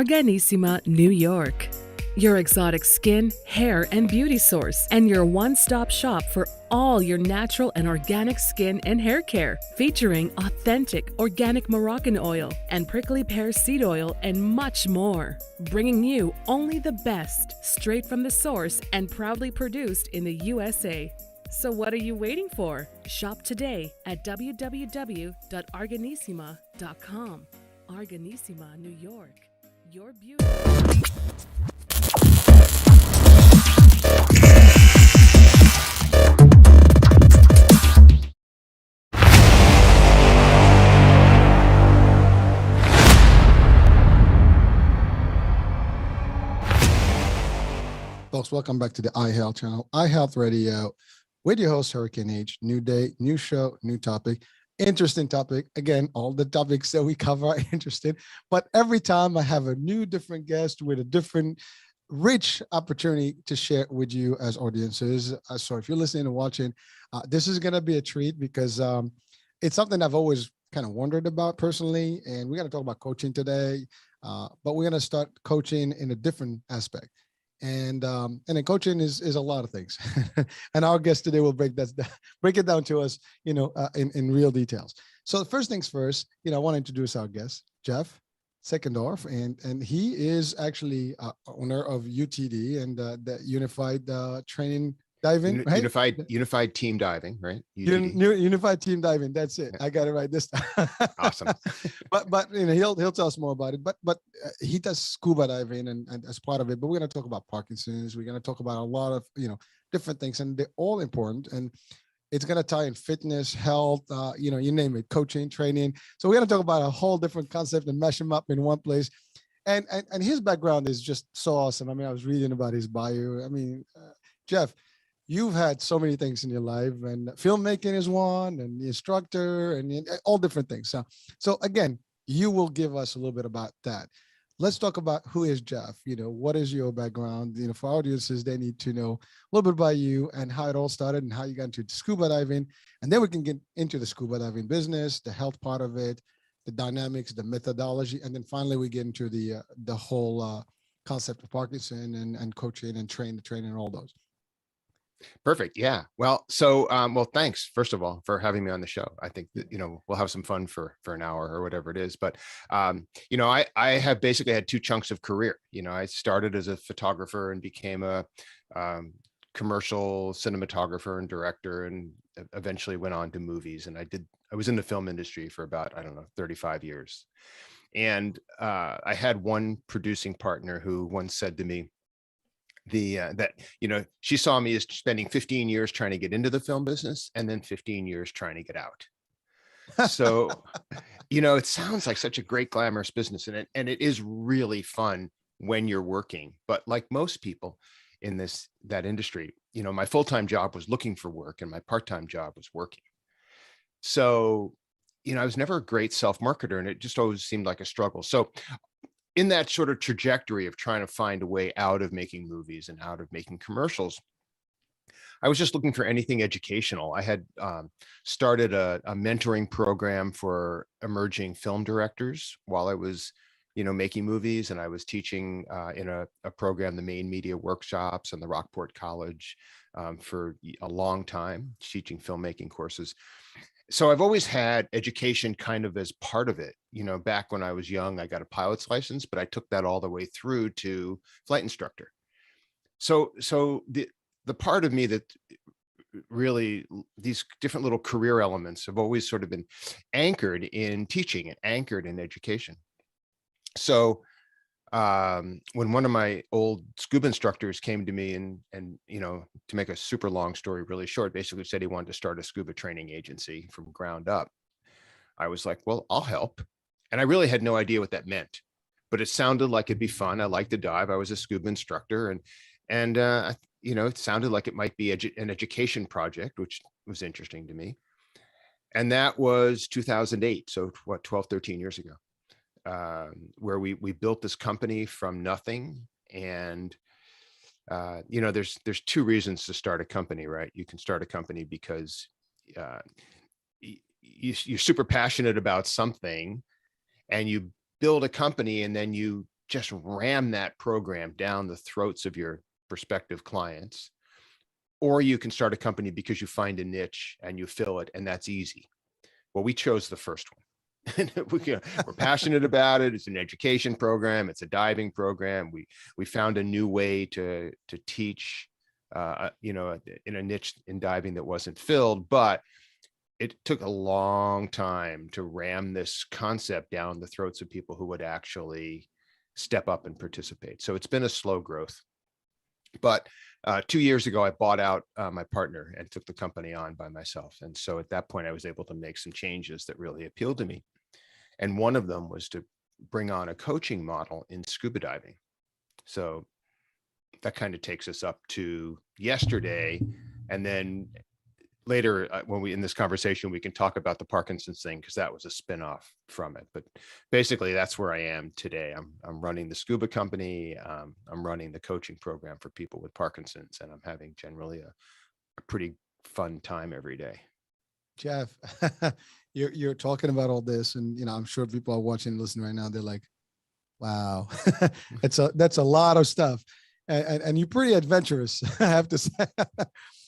Arganissima, New York. Your exotic skin, hair, and beauty source, and your one-stop shop for all your natural and organic skin and hair care, featuring authentic organic Moroccan oil and prickly pear seed oil and much more. Bringing you only the best, straight from the source and proudly produced in the USA. So what are you waiting for? Shop today at www.arganissima.com. Arganissima, New York. Your beauty. Folks, welcome back to the iHealth channel, iHealth Radio, with your host, Hurricane H. New day, new show, new topic. Interesting topic. Again, all the topics that we cover are interesting, but every time I have a new different guest with a different rich opportunity to share with you as audiences. So if you're listening and watching, this is going to be a treat because it's something I've always kind of wondered about personally. And we're going to talk about coaching today, but we're going to start coaching in a different aspect. And then coaching is a lot of things, and our guest today will break it down to us, in real details. So first things first, I want to introduce our guest, Jeff Seckendorf, and he is actually owner of UTD and the Unified Training Diving, right? Unified Team Diving, right? Unified Team Diving. That's it. I got it right this time. Awesome. but he'll tell us more about it. But he does scuba diving and as part of it. But we're going to talk about Parkinson's. We're going to talk about a lot of different things, and they're all important. And it's going to tie in fitness, health, you name it, coaching, training. So we're going to talk about a whole different concept and mash them up in one place. And his background is just so awesome. I mean, I was reading about his bio. I mean, Jeff, you've had so many things in your life, and filmmaking is one, and the instructor, and all different things. So again, you will give us a little bit about that. Let's talk about who is Jeff. What is your background? For audiences, they need to know a little bit about you and how it all started and how you got into scuba diving. And then we can get into the scuba diving business, the health part of it, the dynamics, the methodology, and then finally we get into the whole concept of Parkinson and coaching and training and all those. Perfect. Yeah. Well, so, thanks, first of all, for having me on the show. I think that, we'll have some fun for an hour or whatever it is. But, I have basically had two chunks of career. I started as a photographer and became a commercial cinematographer and director, and eventually went on to movies. And I was in the film industry for about, 35 years. And I had one producing partner who once said to me, she saw me as spending 15 years trying to get into the film business and then 15 years trying to get out. So, it sounds like such a great glamorous business, and it is really fun when you're working. But like most people in that industry, my full-time job was looking for work and my part-time job was working. So, I was never a great self-marketer, and it just always seemed like a struggle. So in that sort of trajectory of trying to find a way out of making movies and out of making commercials, I was just looking for anything educational. I had started a mentoring program for emerging film directors while I was, making movies. And I was teaching in a program, the Main Media Workshops and the Rockport College for a long time, teaching filmmaking courses. So I've always had education kind of as part of it. Back when I was young, I got a pilot's license, but I took that all the way through to flight instructor. So the part of me that really these different little career elements have always sort of been anchored in teaching and anchored in education. So when one of my old scuba instructors came to me and to make a super long story really short, basically said he wanted to start a scuba training agency from ground up, I was like, well, I'll help. And I really had no idea what that meant, but it sounded like it'd be fun. I liked to dive. I was a scuba instructor, and it sounded like it might be an education project, which was interesting to me. And that was 2008. So 12, 13 years ago. Where we built this company from nothing. And there's two reasons to start a company, right? You can start a company because you're super passionate about something, and you build a company, and then you just ram that program down the throats of your prospective clients, or you can start a company because you find a niche and you fill it, and that's easy. Well, we chose the first one. And we're passionate about it. It's an education program. It's a diving program. We found a new way to teach, in a niche in diving that wasn't filled, but it took a long time to ram this concept down the throats of people who would actually step up and participate. So it's been a slow growth. But 2 years ago, I bought out my partner and took the company on by myself. And so at that point, I was able to make some changes that really appealed to me. And one of them was to bring on a coaching model in scuba diving. So that kind of takes us up to yesterday. And then later, when in this conversation, we can talk about the Parkinson's thing, because that was a spin-off from it. But basically, that's where I am today. I'm running the scuba company. I'm running the coaching program for people with Parkinson's, and I'm having generally a pretty fun time every day. Jeff, you're talking about all this, and I'm sure people are watching and listening right now. They're like, wow, that's a lot of stuff. And you're pretty adventurous, I have to say.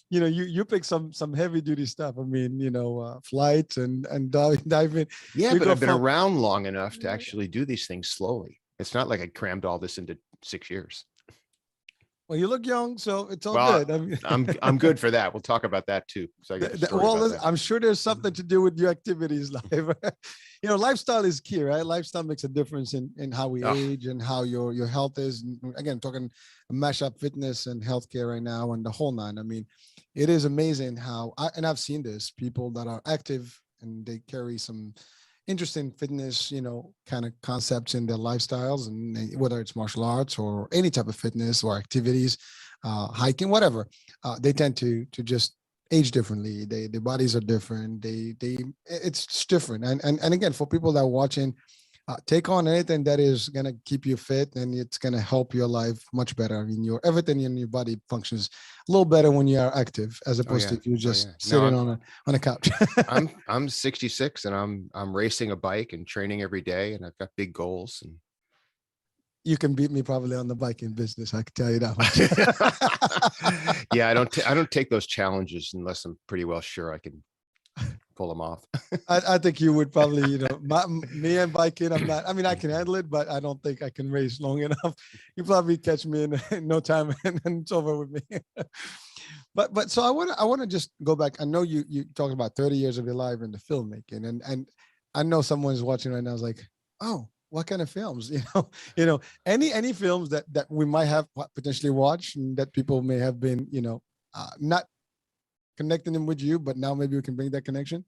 You pick some heavy duty stuff. I mean, flights and diving. Yeah, but I've been around long enough to actually do these things slowly. It's not like I crammed all this into 6 years. Well, you look young, so it's all good. I mean, I'm good for that. We'll talk about that too. So I'm sure there's something to do with your activities life. Lifestyle is key, right? Lifestyle makes a difference in how we age and how your health is. And again, talking mash up fitness and healthcare right now and the whole nine. I mean, it is amazing how I've seen this, people that are active and they carry some interesting fitness, kind of concepts in their lifestyles, and whether it's martial arts or any type of fitness or activities, hiking, whatever, they tend to just age differently. Their bodies are different. It's just different. And again, for people that are watching, take on anything that is going to keep you fit, and it's going to help your life much better. I mean, everything in your body functions a little better when you are active, as opposed to if you're just sitting on a couch. I'm 66 and I'm racing a bike and training every day, and I've got big goals. And you can beat me probably on the biking business, I can tell you that much. Yeah, I don't take those challenges unless I'm pretty well sure I can pull them off. I think you would probably, me and biking, I can handle it, but I don't think I can race long enough. You probably catch me in no time and it's over with me. But so I want to just go back. I know you talked about 30 years of your life in the filmmaking, and I know someone's watching right now is like, oh, what kind of films? Any films that we might have potentially watched and that people may have been, not connecting them with you, but now maybe we can bring that connection.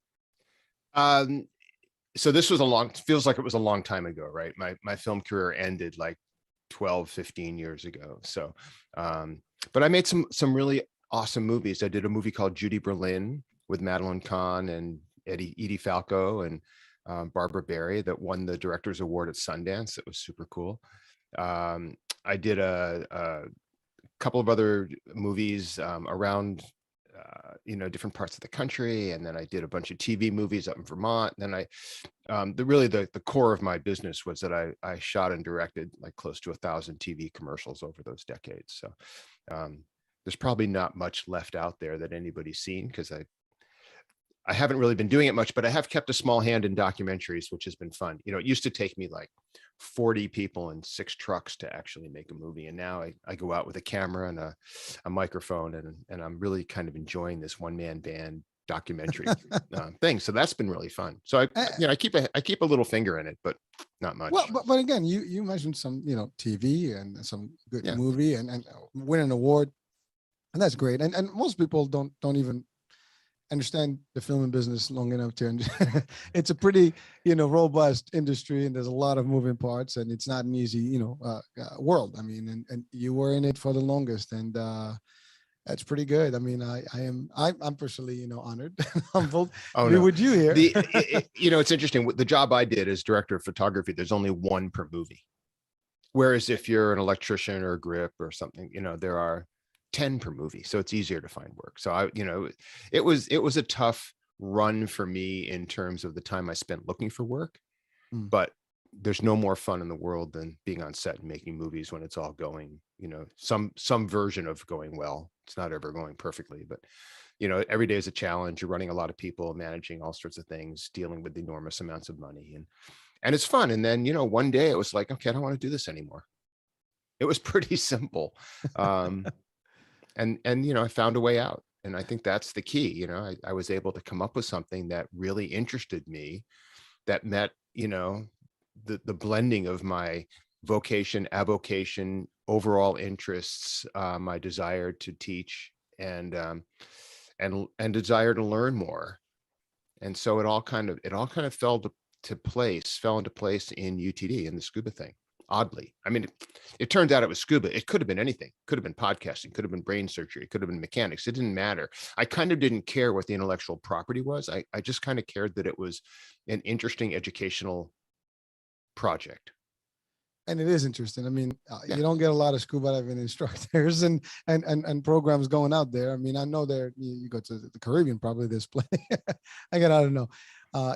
So this was feels like it was a long time ago, right? My film career ended like 12, 15 years ago. So, but I made some really awesome movies. I did a movie called Judy Berlin with Madeline Kahn and Edie Falco and Barbara Barry that won the Director's Award at Sundance. That was super cool. I did a couple of other movies around different parts of the country, and then I did a bunch of TV movies up in Vermont. And then the core of my business was that I shot and directed like close to 1,000 TV commercials over those decades. So there's probably not much left out there that anybody's seen, because I haven't really been doing it much, but I have kept a small hand in documentaries, which has been fun. It used to take me like 40 people and 6 trucks to actually make a movie. And now I go out with a camera and a microphone, and I'm really kind of enjoying this one-man band documentary thing. So that's been really fun. So I keep a little finger in it, but not much. Well, but again, you mentioned some, TV and some good movie and win an award. And that's great. And most people don't even understand the film business long enough to it's a pretty robust industry, and there's a lot of moving parts, and it's not an easy world. I mean, and you were in it for the longest, and that's pretty good. I mean, I'm personally honored, humbled. Oh, no. Would you hear? It's interesting. The job I did as director of photography, there's only one per movie, whereas if you're an electrician or a grip or something, there are 10 per movie. So it's easier to find work. So it was a tough run for me in terms of the time I spent looking for work. But there's no more fun in the world than being on set and making movies when it's all going, some version of going well. It's not ever going perfectly, but every day is a challenge. You're running a lot of people, managing all sorts of things, dealing with enormous amounts of money, and it's fun. And then, one day it was like, okay, I don't want to do this anymore. It was pretty simple. And I found a way out. And I think that's the key. I was able to come up with something that really interested me, that met, the blending of my vocation, avocation, overall interests, my desire to teach, and desire to learn more. And so it all kind of fell into place in UTD, in the scuba thing. Oddly, I mean, it turns out it was scuba. It could have been anything. Could have been podcasting, could have been brain surgery, could have been mechanics. It didn't matter. I kind of didn't care what the intellectual property was. I just kind of cared that it was an interesting educational project. And it is interesting. I mean, Yeah. you don't get a lot of scuba diving instructors and programs going out there. I mean, I know you go to the Caribbean, probably there's plenty. I don't know.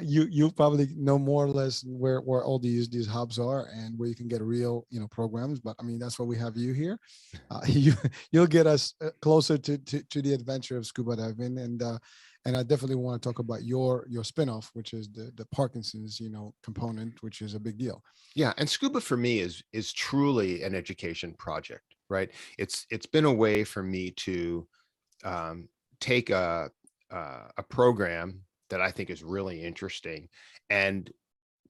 You probably know more or less where all these hubs are and where you can get real, programs. But I mean, that's why we have you here. You'll get us closer to the adventure of scuba diving, and I definitely want to talk about your spinoff, which is the Parkinson's, component, which is a big deal. Yeah, and scuba for me is truly an education project, right? It's been a way for me to take a program that I think is really interesting and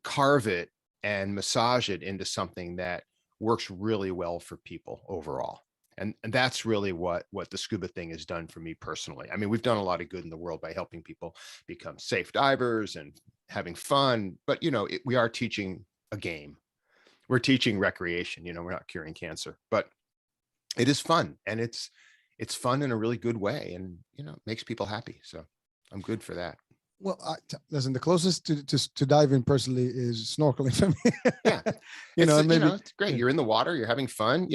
carve it and massage it into something that works really well for people overall. And that's really what the scuba thing has done for me personally. I mean, we've done a lot of good in the world by helping people become safe divers and having fun, but we are teaching a game. We're teaching recreation, we're not curing cancer, but it is fun, and it's fun in a really good way, and it makes people happy. So I'm good for that. Well, listen, the closest to diving personally is snorkeling for me. Yeah. It's great. You're in the water, you're having fun,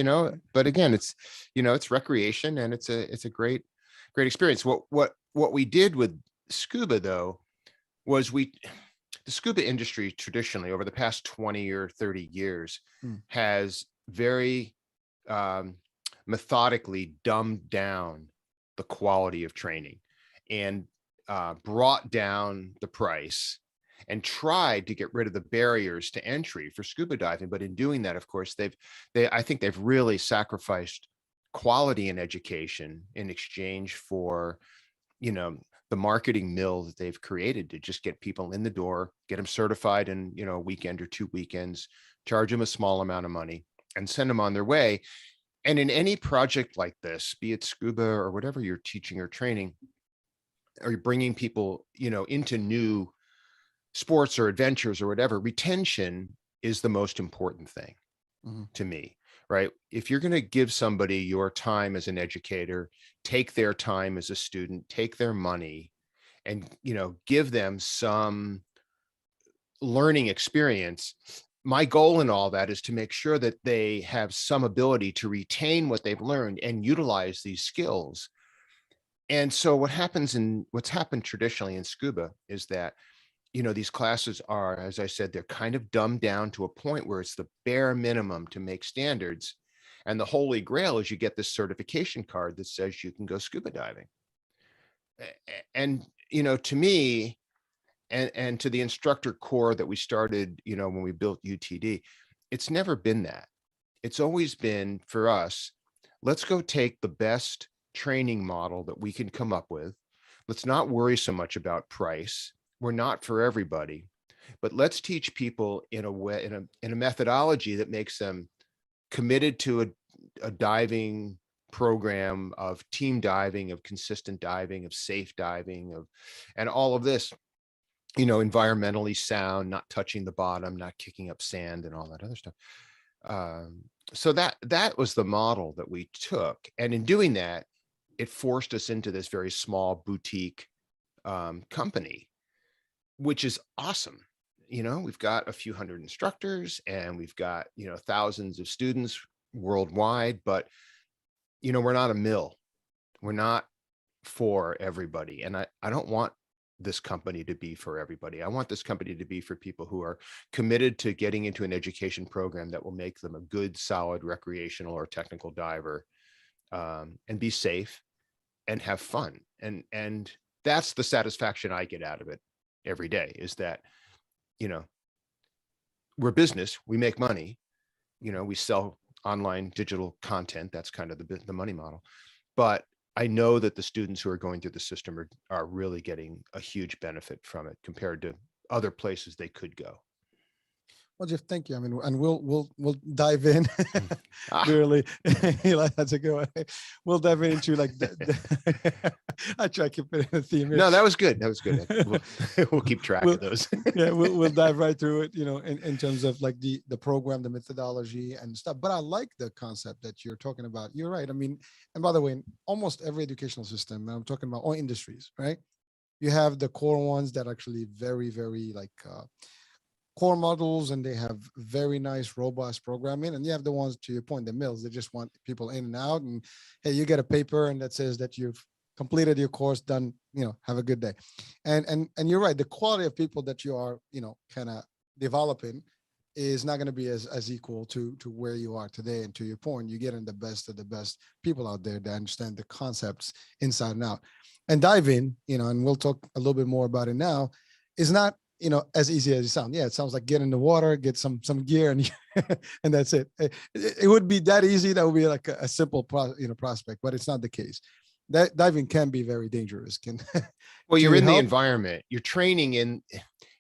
but again, it's recreation, and it's a great experience. What we did with scuba, though, was the scuba industry traditionally over the past 20 or 30 years has very methodically dumbed down the quality of training and brought down the price and tried to get rid of the barriers to entry for scuba diving. But in doing that, of course, I think they've really sacrificed quality in education in exchange for, the marketing mill that they've created to just get people in the door, get them certified in, a weekend or 2 weekends, charge them a small amount of money and send them on their way. And in any project like this, be it scuba or whatever you're teaching or training, or you're bringing people, into new sports or adventures or whatever, retention is the most important thing to me, right? If you're going to give somebody your time as an educator, take their time as a student, take their money, and, give them some learning experience, my goal in all that is to make sure that they have some ability to retain what they've learned and utilize these skills. And so what's happened traditionally in scuba is that, these classes are, as I said, they're kind of dumbed down to a point where it's the bare minimum to make standards. And the holy grail is you get this certification card that says you can go scuba diving. And, to me, and to the instructor corps that we started, when we built UTD, it's never been that. It's always been, for us, let's go take the best training model that we can come up with. Let's not worry so much about price. We're not for everybody, but let's teach people in a way, in a methodology that makes them committed to a diving program, of team diving, of consistent diving, of safe diving, and all of this, environmentally sound, not touching the bottom, not kicking up sand and all that other stuff. So that was the model that we took. And in doing that, it forced us into this very small boutique company, which is awesome. We've got a few hundred instructors, and we've got, thousands of students worldwide, but, we're not a mill. We're not for everybody. And I don't want this company to be for everybody. I want this company to be for people who are committed to getting into an education program that will make them a good, solid recreational or technical diver, and be safe and have fun. And that's the satisfaction I get out of it every day, is that, you know, we're business, we make money, you know, we sell online digital content. That's kind of the money model. But I know that the students who are going through the system are really getting a huge benefit from it compared to other places they could go. Well, Jeff, thank you. I mean, and we'll dive in. Ah. Really, that's a good one. We'll dive into like I try to keep it in a theme here. No, that was good. That was good. We'll keep track of those. Yeah, we'll dive right through it. You know, in terms of like the program, the methodology and stuff. But I like the concept that you're talking about. You're right. I mean, and by the way, in almost every educational system, and I'm talking about all industries, right? You have the core ones that are actually very, very like core models, and they have very nice, robust programming. And you have the ones, to your point, the mills, they just want people in and out. And hey, you get a paper and that says that you've completed your course, done, you know, have a good day. And you're right, the quality of people that you are, you know, kind of developing is not going to be as equal to where you are today. And to your point, you get in the best of the best people out there that understand the concepts inside and out. And diving, you know, and we'll talk a little bit more about it now, is not, you know, as easy as it sounds. Yeah, it sounds like get in the water, get some gear, and and that's it. It would be that easy. That would be like a simple prospect, but it's not the case. That diving can be very dangerous. Well, you're in the environment. You're training in.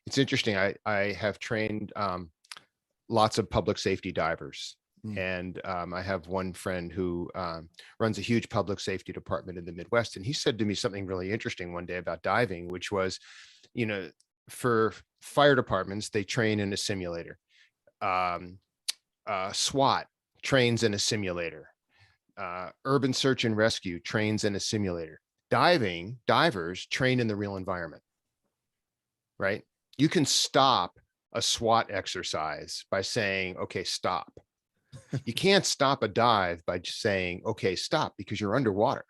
It's interesting. I have trained lots of public safety divers, and I have one friend who runs a huge public safety department in the Midwest, and he said to me something really interesting one day about diving, which was, you know, for fire departments, they train in a simulator. SWAT trains in a simulator. Urban search and rescue trains in a simulator. Divers train in the real environment, right? You can stop a SWAT exercise by saying, okay, stop. You can't stop a dive by just saying, okay, stop, because you're underwater.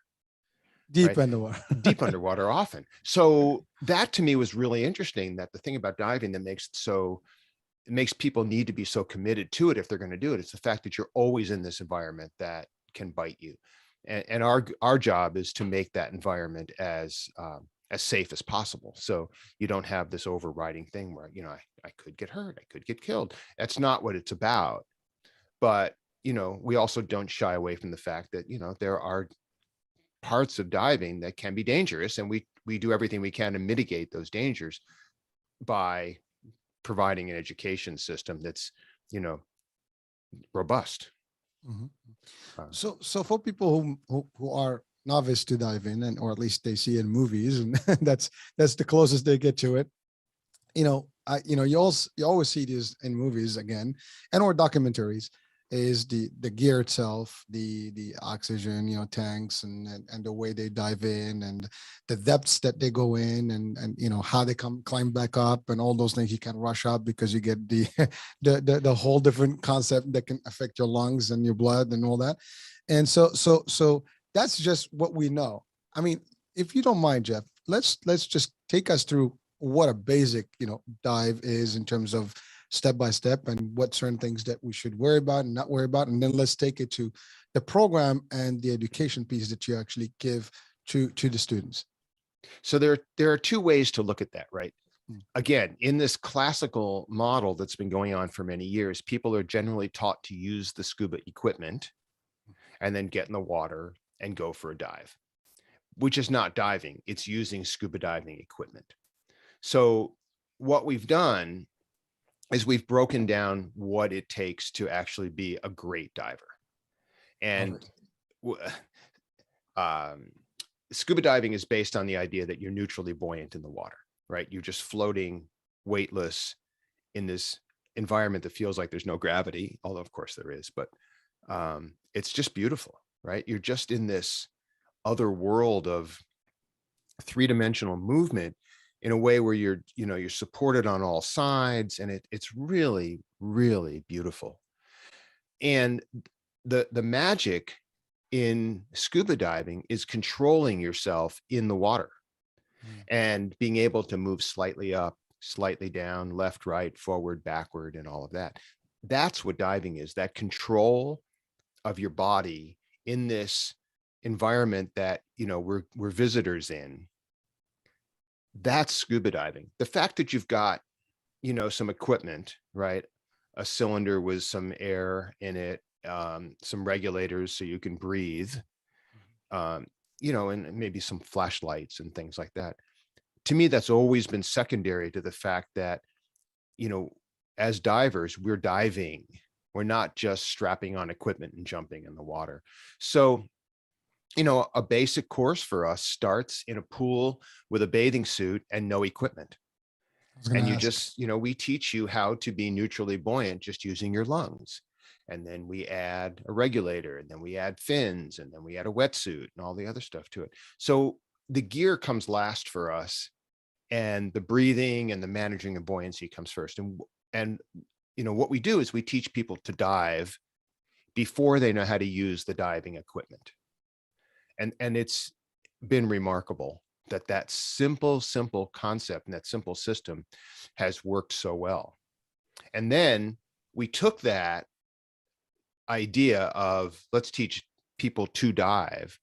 Deep underwater. Deep underwater often. So that to me was really interesting, that the thing about diving that makes it makes people need to be so committed to it if they're going to do it. It's the fact that you're always in this environment that can bite you. And our job is to make that environment as safe as possible. So you don't have this overriding thing where, you know, I could get hurt, I could get killed. That's not what it's about. But, you know, we also don't shy away from the fact that, you know, there are parts of diving that can be dangerous, and we do everything we can to mitigate those dangers by providing an education system that's, you know, robust. Mm-hmm. So for people who are novice to diving, and or at least they see in movies, and that's the closest they get to it, you know, you always see these in movies again, and or documentaries, is the gear itself, the oxygen, you know, tanks, and the way they dive in, and the depths that they go in, and you know, how they climb back up, and all those things. You can rush up because you get the whole different concept that can affect your lungs and your blood and all that. And so that's just what we know. I mean, if you don't mind, Jeff, let's just take us through what a basic, you know, dive is in terms of step by step, and what certain things that we should worry about and not worry about. And then let's take it to the program and the education piece that you actually give to the students. So there are two ways to look at that, right? Again, in this classical model that's been going on for many years, people are generally taught to use the scuba equipment and then get in the water and go for a dive, which is not diving. It's using scuba diving equipment. So what we've done is we've broken down what it takes to actually be a great diver. And scuba diving is based on the idea that you're neutrally buoyant in the water, right? You're just floating weightless in this environment that feels like there's no gravity, although of course there is, but it's just beautiful, right? You're just in this other world of three-dimensional movement in a way where you're supported on all sides, and it's really, really beautiful. And the magic in scuba diving is controlling yourself in the water. and being able to move slightly up, slightly down, left, right, forward, backward, and all of that. That's what diving is, that control of your body in this environment that, we're visitors in. That's scuba diving. The fact that you've got, some equipment, right? A cylinder with some air in it, some regulators so you can breathe, and maybe some flashlights and things like that. To me, that's always been secondary to the fact that, as divers, we're diving. We're not just strapping on equipment and jumping in the water. So, a basic course for us starts in a pool with a bathing suit and no equipment. And you just, we teach you how to be neutrally buoyant just using your lungs. And then we add a regulator, and then we add fins, and then we add a wetsuit and all the other stuff to it. So the gear comes last for us, and the breathing and the managing of buoyancy comes first. And what we do is we teach people to dive before they know how to use the diving equipment. And it's been remarkable that simple concept and that simple system has worked so well. And then we took that idea of let's teach people to dive,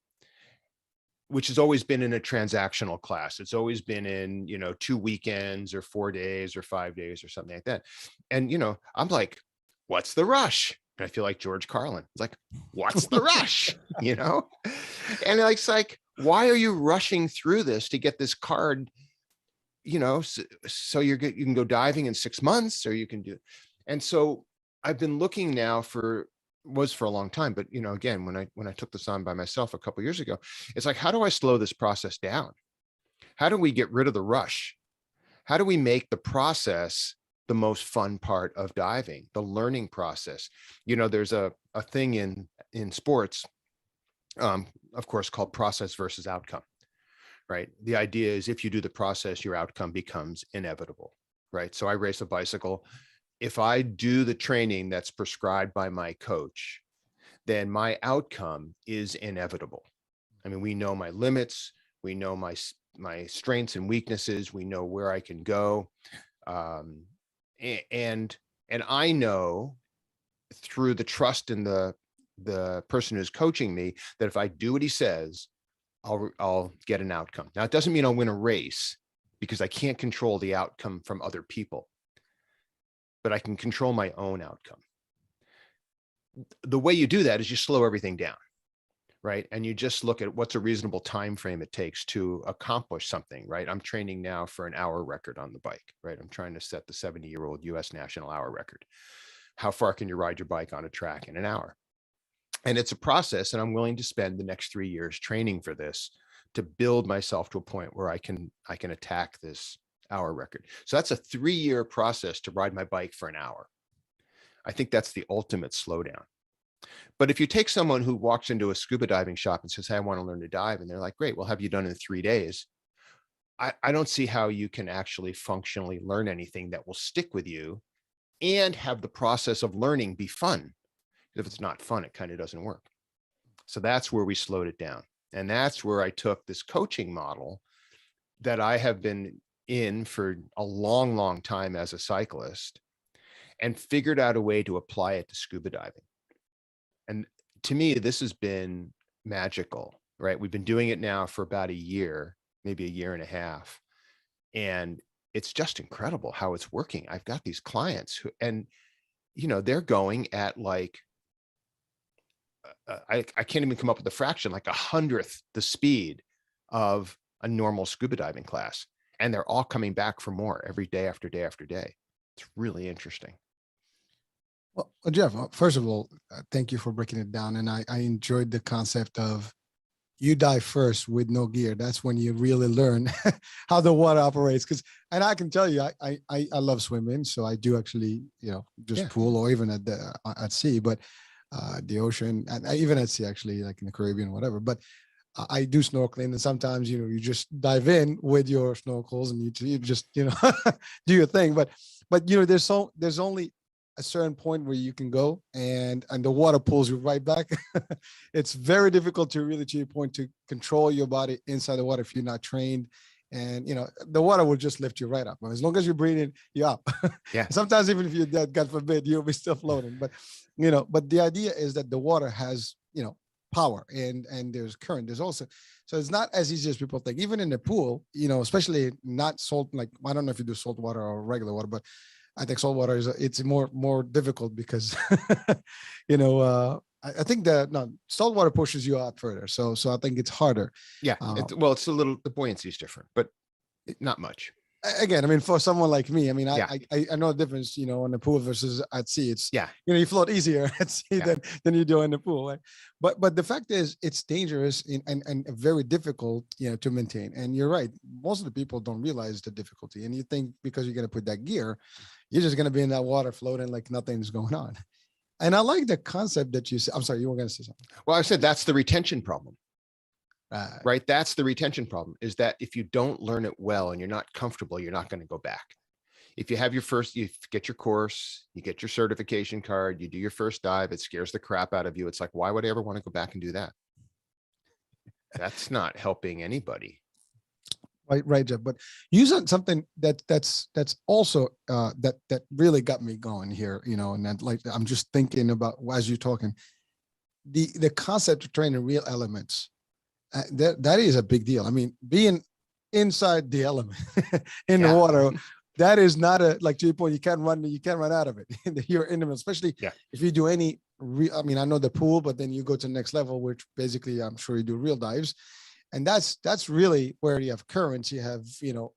which has always been in a transactional class. It's always been in, 2 weekends or 4 days or 5 days or something like that. And, I'm like, what's the rush? And I feel like George Carlin. It's like, what's the rush? And it's like, why are you rushing through this to get this card, so you can go diving in 6 months, or you can do. And so I've been looking now for a long time, but again, when I took this on by myself a couple of years ago, it's like, how do I slow this process down? How do we get rid of the rush? How do we make the process the most fun part of diving, the learning process? There's a thing in sports, of course, called process versus outcome, right? The idea is if you do the process, your outcome becomes inevitable, right? So I race a bicycle. If I do the training that's prescribed by my coach, then my outcome is inevitable. I mean, we know my limits, we know my strengths and weaknesses, we know where I can go. And I know through the trust in the person who's coaching me that if I do what he says, I'll get an outcome. Now, it doesn't mean I'll win a race, because I can't control the outcome from other people, but I can control my own outcome. The way you do that is you slow everything down, right? And you just look at what's a reasonable time frame it takes to accomplish something, right? I'm training now for an hour record on the bike, right? I'm trying to set the 70-year-old US national hour record. How far can you ride your bike on a track in an hour? And it's a process, and I'm willing to spend the next 3 years training for this to build myself to a point where I can attack this hour record. So that's a 3-year process to ride my bike for an hour. I think that's the ultimate slowdown. But if you take someone who walks into a scuba diving shop and says, hey, I want to learn to dive, and they're like, great, well, have you done it in 3 days? I don't see how you can actually functionally learn anything that will stick with you and have the process of learning be fun. If it's not fun, it kind of doesn't work. So that's where we slowed it down. And that's where I took this coaching model that I have been in for a long time as a cyclist, and figured out a way to apply it to scuba diving. And to me, this has been magical, right? We've been doing it now for about a year, maybe a year and a half. And it's just incredible how it's working. I've got these clients who, and they're going at like, I can't even come up with a fraction, like 100th the speed of a normal scuba diving class. And they're all coming back for more every day after day after day. It's really interesting. Well, Jeff, first of all, thank you for breaking it down. And I enjoyed the concept of you dive first with no gear. That's when you really learn how the water operates. And I can tell you, I love swimming. So I do actually, pool or even at sea, but the ocean, and even at sea, actually, like in the Caribbean, whatever. But I do snorkeling, and sometimes, you just dive in with your snorkels and you just, do your thing. But there's only a certain point where you can go, and the water pulls you right back. It's very difficult to really, to your point, to control your body inside the water if you're not trained And the water will just lift you right up. As long as you're breathing, you're up. Yeah. Sometimes even if you're dead, God forbid, you'll be still floating. But but the idea is that the water has power, and there's current. There's also, so it's not as easy as people think. Even in the pool, especially not salt. Like, I don't know if you do salt water or regular water, but I think salt water it's more difficult because I think that salt water pushes you out further. So I think it's harder. Yeah. It's a little, the buoyancy is different, but not much. Again, I mean, for someone like me, I mean, Yeah. I know the difference, on the pool versus at sea. It's, Yeah. You float easier at sea than you do in the pool. Right? But the fact is, it's dangerous and very difficult, to maintain. And you're right. Most of the people don't realize the difficulty. And you think because you're going to put that gear, you're just going to be in that water floating like nothing's going on. And I like the concept that you said. I'm sorry, you were going to say something. Well, I said that's the retention problem. Right. Right. That's the retention problem, is that if you don't learn it well and you're not comfortable, you're not going to go back. If you have you get your course, you get your certification card, you do your first dive, it scares the crap out of you. It's like, why would I ever want to go back and do that? That's not helping anybody. Right, Jeff. But you said something that's also that really got me going here, and that, like, I'm just thinking about as you're talking, the concept of training real elements. That is a big deal. I mean, being inside the element in the water, that is not like, to your point, you can't run out of it. You're in them, especially if you do any I mean, I know the pool, but then you go to the next level, which basically I'm sure you do real dives. And that's really where you have currents, you have,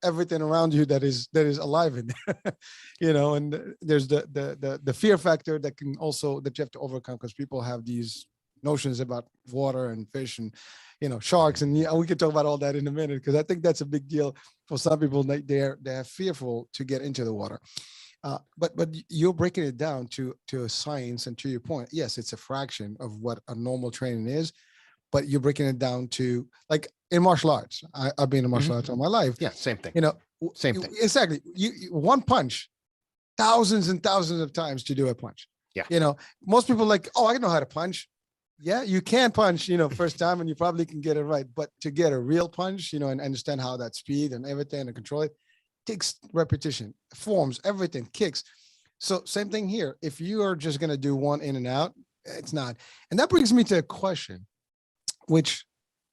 everything around you that is alive in there, and there's the fear factor that you have to overcome, because people have these notions about water and fish and sharks, and we can talk about all that in a minute, because I think that's a big deal for some people. They're fearful to get into the water, but you're breaking it down to a science, and to your point, yes, it's a fraction of what a normal training is, but you're breaking it down to, like, in martial arts. I've been in martial arts all my life. Yeah, same thing. Same thing. Exactly. You one punch, thousands and thousands of times to do a punch. Yeah. Most people like, oh, I know how to punch. Yeah, you can punch, first time, and you probably can get it right. But to get a real punch, and understand how that speed and everything and control it, takes repetition, forms, everything, kicks. So same thing here. If you are just going to do one in and out, it's not. And that brings me to a question, which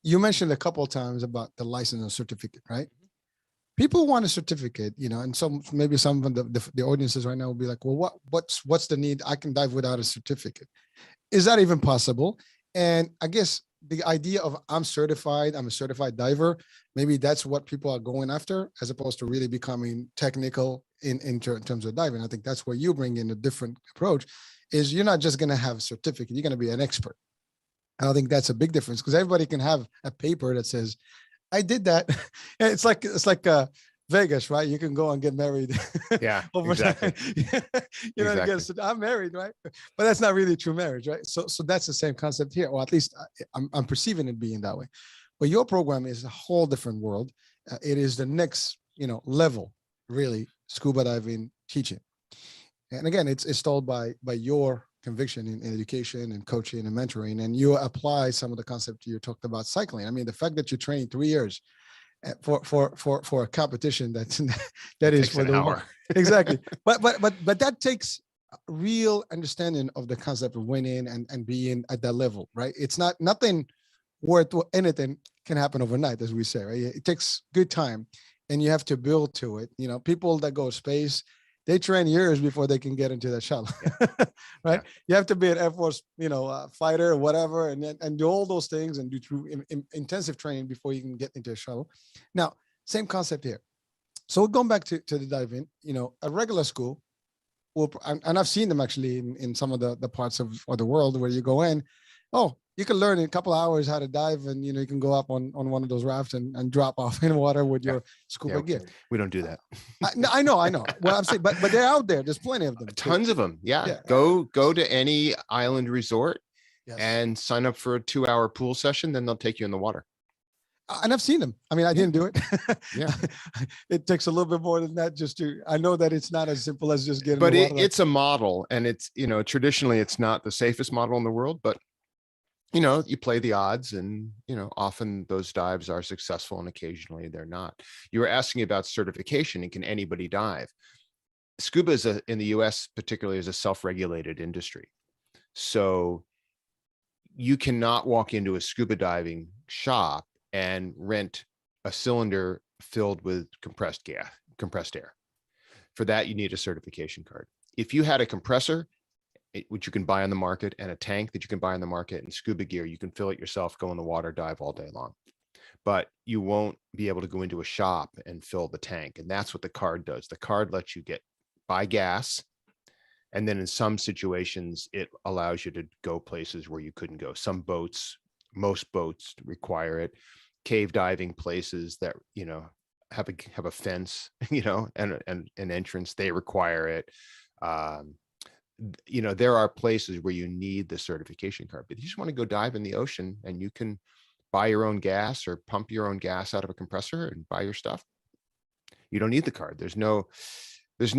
you mentioned a couple of times about the license and certificate, right? People want a certificate, and maybe some of the audiences right now will be like, well, what's the need? I can dive without a certificate. Is that even possible? And I guess the idea of I'm a certified diver, maybe that's what people are going after, as opposed to really becoming technical in terms of diving. I think that's where you bring in a different approach, is you're not just going to have a certificate, you're going to be an expert. And I think that's a big difference, because everybody can have a paper that says, I did that. It's like Vegas, right? You can go and get married. Yeah, over exactly. Exactly. I'm married, right? But that's not really true marriage, right? So that's the same concept here, or at least I'm perceiving it being that way. But your program is a whole different world. It is the next, level, really, scuba diving teaching. And again, it's told by your conviction in education and coaching and mentoring, and you apply some of the concepts you talked about cycling. I mean, the fact that you train 3 years for a competition that is for the hour. Exactly. But that takes real understanding of the concept of winning and being at that level, right? It's nothing worth anything can happen overnight, as we say, right? It takes good time, and you have to build to it. People that go space, they train years before they can get into that shuttle, right? Yeah. You have to be an Air Force, fighter or whatever, and do all those things and do true intensive training before you can get into a shuttle. Now, same concept here. So going back to the diving, a regular school, and I've seen them actually in some of the parts of the world where you go in, you can learn in a couple of hours how to dive, and you can go up on one of those rafts and drop off in water with your scuba gear. We don't do that. I know. Well, I'm saying, but they're out there. There's plenty of them. Tons of them. Yeah. Go to any island resort and sign up for a 2-hour pool session. Then they'll take you in the water. And I've seen them. I mean, I didn't do it. Yeah. It takes a little bit more than that I know that it's not as simple as just getting. But it's a model, and it's, traditionally it's not the safest model in the world, but you play the odds, and, often those dives are successful and occasionally they're not. You were asking about certification and can anybody dive? Scuba in the US particularly is a self-regulated industry. So you cannot walk into a scuba diving shop and rent a cylinder filled with compressed air. For that, you need a certification card. If you had a compressor, which you can buy on the market, and a tank that you can buy on the market, and scuba gear, you can fill it yourself, go in the water, dive all day long. But you won't be able to go into a shop and fill the tank. And that's what the card does. The card lets you buy gas. And then in some situations, it allows you to go places where you couldn't go. Most boats require it. Cave diving places that, have a fence, and an entrance, they require it. There are places where you need the certification card, but you just want to go dive in the ocean and you can buy your own gas or pump your own gas out of a compressor and buy your stuff. You don't need the card. There's no, it's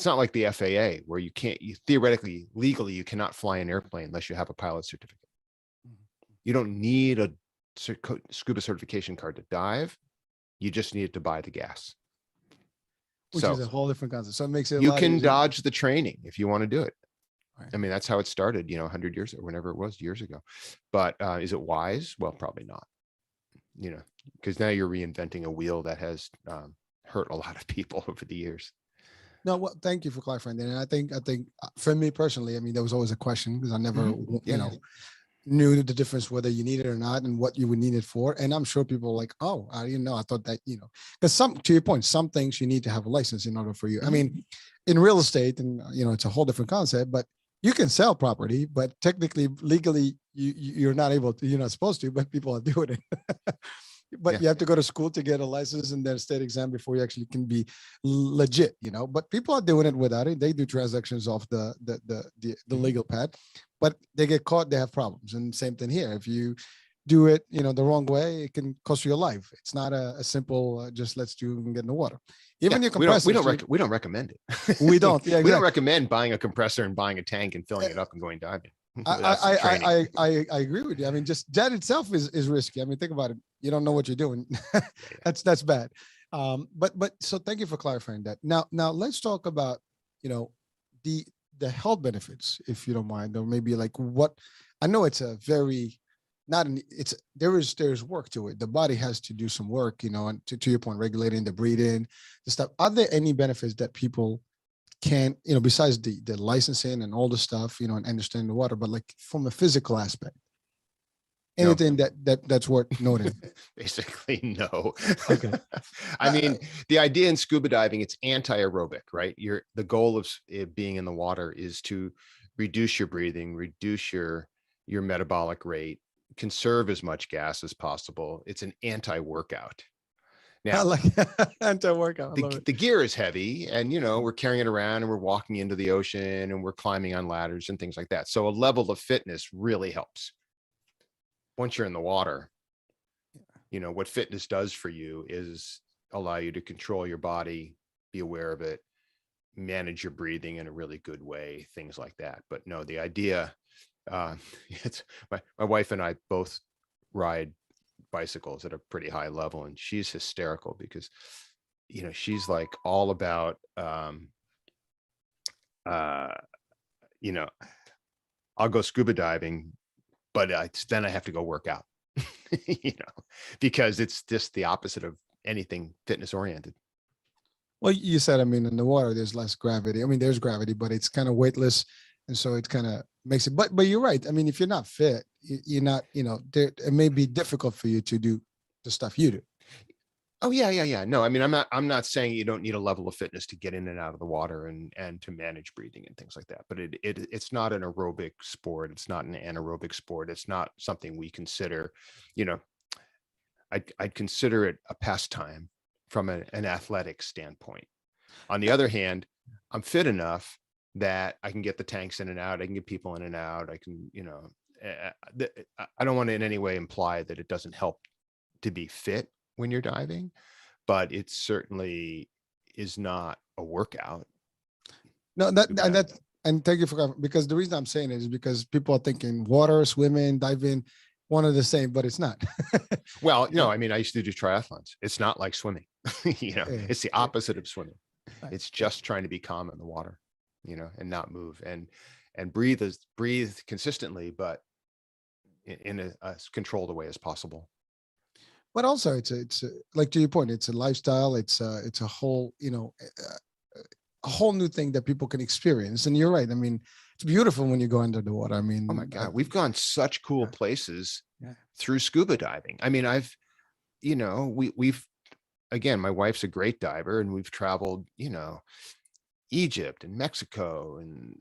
not like the FAA where theoretically, legally, you cannot fly an airplane unless you have a pilot certificate. You don't need a scuba certification card to dive. You just need to buy the gas. Which is a whole different concept. So it makes it you can dodge the training if you want to do it. Right. I mean, that's how it started, 100 years or whenever it was, years ago. But is it wise? Well, probably not. Because now you're reinventing a wheel that has hurt a lot of people over the years. No, well, thank you for clarifying that. And I think for me personally, I mean, there was always a question because I never, knew the difference whether you need it or not and what you would need it for. And I'm sure people are like, oh, I didn't know. I thought that, because to your point, some things you need to have a license in order for you. I mean, in real estate, and it's a whole different concept, but you can sell property, but technically, legally, you're not able to, you're not supposed to, but people are doing it. But you have to go to school to get a license and then a state exam before you actually can be legit, but people are doing it without it. They do transactions off the legal path, but they get caught, they have problems. And same thing here. If you do it, the wrong way, it can cost you your life. It's not a simple, just let's do and get in the water. Even your compressor. We don't recommend it. We don't. Yeah, exactly. We don't recommend buying a compressor and buying a tank and filling it up and going diving. I agree with you. I mean, just that itself is risky. I mean, think about it. You don't know what you're doing. That's bad. But so thank you for clarifying that. Now let's talk about, the health benefits, if you don't mind, or maybe like what, I know it's a very, there's work to it. The body has to do some work, and to your point, regulating the breathing, the stuff. Are there any benefits that people can, besides the licensing and all the stuff, and understanding the water, but like from a physical aspect, anything that's worth noting? Basically, no. Okay. I mean, the idea in scuba diving, it's anti-aerobic, right? The goal of it being in the water is to reduce your breathing, reduce your metabolic rate, conserve as much gas as possible. It's an anti-workout. Now, I like anti-workout. The gear is heavy, and we're carrying it around, and we're walking into the ocean, and we're climbing on ladders and things like that. So a level of fitness really helps. Once you're in the water, what fitness does for you is allow you to control your body, be aware of it, manage your breathing in a really good way, things like that. But no, the idea, it's my wife and I both ride bicycles at a pretty high level, and she's hysterical because she's like all about I'll go scuba diving, but then I have to go work out, because it's just the opposite of anything fitness oriented. Well, you said, I mean, in the water, there's less gravity. I mean, there's gravity, but it's kind of weightless. And so it kind of makes it, but you're right. I mean, if you're not fit, you're not, it may be difficult for you to do the stuff you do. Oh yeah. No, I mean, I'm not saying you don't need a level of fitness to get in and out of the water and to manage breathing and things like that. But it's not an aerobic sport. It's not an anaerobic sport. It's not something we consider, I'd consider it a pastime from an athletic standpoint. On the other hand, I'm fit enough that I can get the tanks in and out. I can get people in and out. I can, I don't want to in any way imply that it doesn't help to be fit when you're diving, but it certainly is not a workout. No, And thank you for, because the reason I'm saying it is because people are thinking water, swimming, diving, one of the same, but it's not. Well, Yeah, no, I mean, I used to do triathlons. It's not like swimming, yeah, it's the yeah, opposite of swimming. right, It's yeah. just trying to be calm in the water, and not move and breathe consistently, but in a as controlled a way as possible. But also it's a, like to your point, it's a lifestyle. It's a whole, a whole new thing that people can experience. And you're right. I mean, it's beautiful when you go under the water. I Oh my mean, God, we've gone such cool yeah, places yeah. through scuba diving. I mean, we've again, my wife's a great diver, and we've traveled, Egypt and Mexico and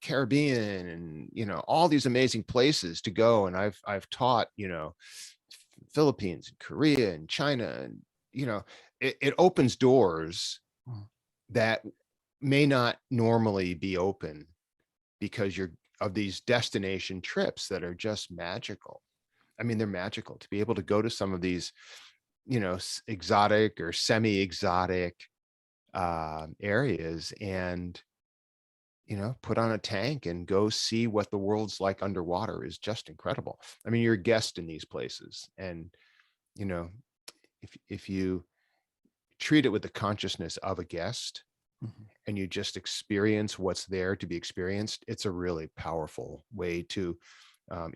Caribbean, and all these amazing places to go. And I've taught, Philippines and Korea and China, and it opens doors Mm. that may not normally be open because you're of these destination trips that are just magical. I mean, they're magical to be able to go to some of these, exotic or semi-exotic areas, and put on a tank and go see what the world's like underwater is just incredible. I mean, you're a guest in these places, and you know, if you treat it with the consciousness of a guest, Mhm. and you just experience what's there to be experienced, it's a really powerful way to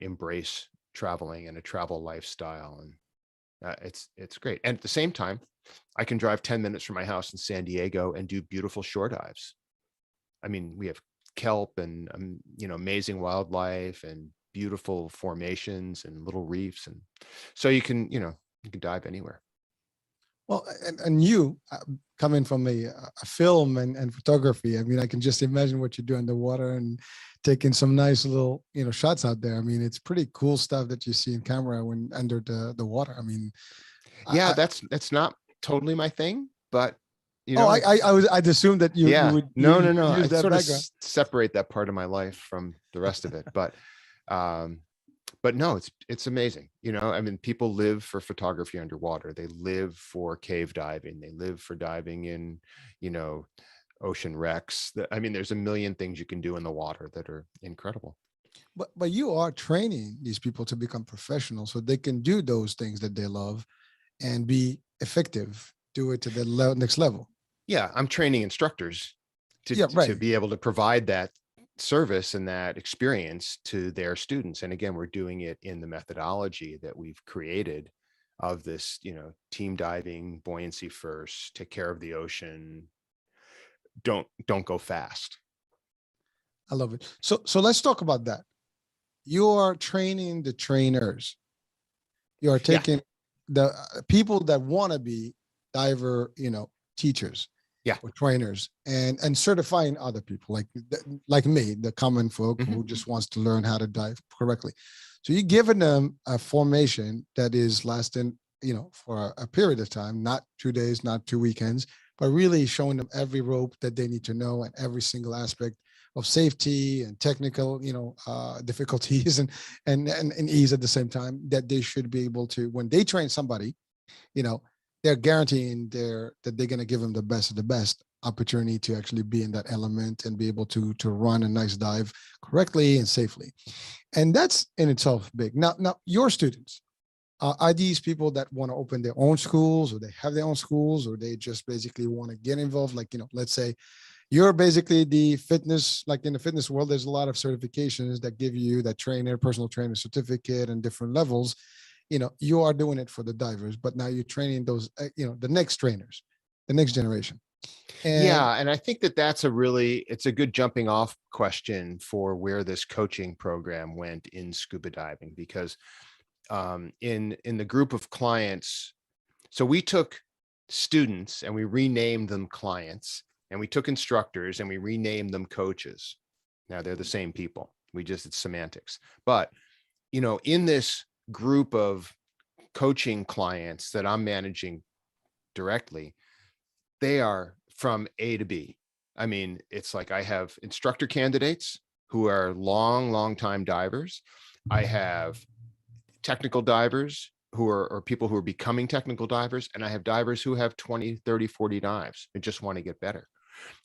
embrace traveling and a travel lifestyle. And it's great. And at the same time, I can drive 10 minutes from my house in San Diego and do beautiful shore dives. I mean, we have kelp and amazing wildlife and beautiful formations and little reefs, and so you can dive anywhere. Well, and you coming from a film and photography, I mean, I can just imagine what you do underwater and taking some nice little, shots out there. I mean, it's pretty cool stuff that you see in camera when under the water. I mean, Yeah, I that's not totally my thing, but oh, it's I'd assume that you yeah, would no, you no, would no. I use that sort of background. separate that part of my life from the rest of it, um, but no, it's amazing. I mean, people live for photography underwater. They live for cave diving. They live for diving in, you know, ocean wrecks. I mean, there's a million things you can do in the water that are incredible. But you are training these people to become professionals so they can do those things that they love and be effective, do it to the next level. Yeah, I'm training instructors to Yeah, to right. be able to provide that service and that experience to their students. And again, we're doing it in the methodology that we've created of this, team diving, buoyancy first, take care of the ocean, don't go fast. I love it. So let's talk about that. You are training the trainers. You are Yeah, taking the people that want to be diver, teachers yeah. or trainers, and certifying other people like me, the common folk Mhm. who just wants to learn how to dive correctly. So you're giving them a formation that is lasting, for a period of time, not 2 days, not 2 weekends, but really showing them every rope that they need to know and every single aspect of safety and technical, difficulties and ease at the same time that they should be able to, when they train somebody, you know, they're guaranteeing that they're going to give them the best of the best opportunity to actually be in that element and be able to run a nice dive correctly and safely. And that's in itself big. Now your students, are these people that want to open their own schools, or they have their own schools, or they just basically want to get involved? Like, let's say you're basically the fitness, like in the fitness world, there's a lot of certifications that give you that trainer, personal trainer certificate and different levels. You are doing it for the divers, but now you're training those, the next trainers, the next generation. And Yeah, and I think it's a good jumping off question for where this coaching program went in scuba diving, because in the group of clients, so we took students and we renamed them clients, and we took instructors and we renamed them coaches. Now they're the same people. It's semantics. But, in this group of coaching clients that I'm managing directly, they are from A to B. I mean, it's like I have instructor candidates who are long time divers. I have technical divers who are or people who are becoming technical divers, and I have divers who have 20, 30, 40 dives and just want to get better.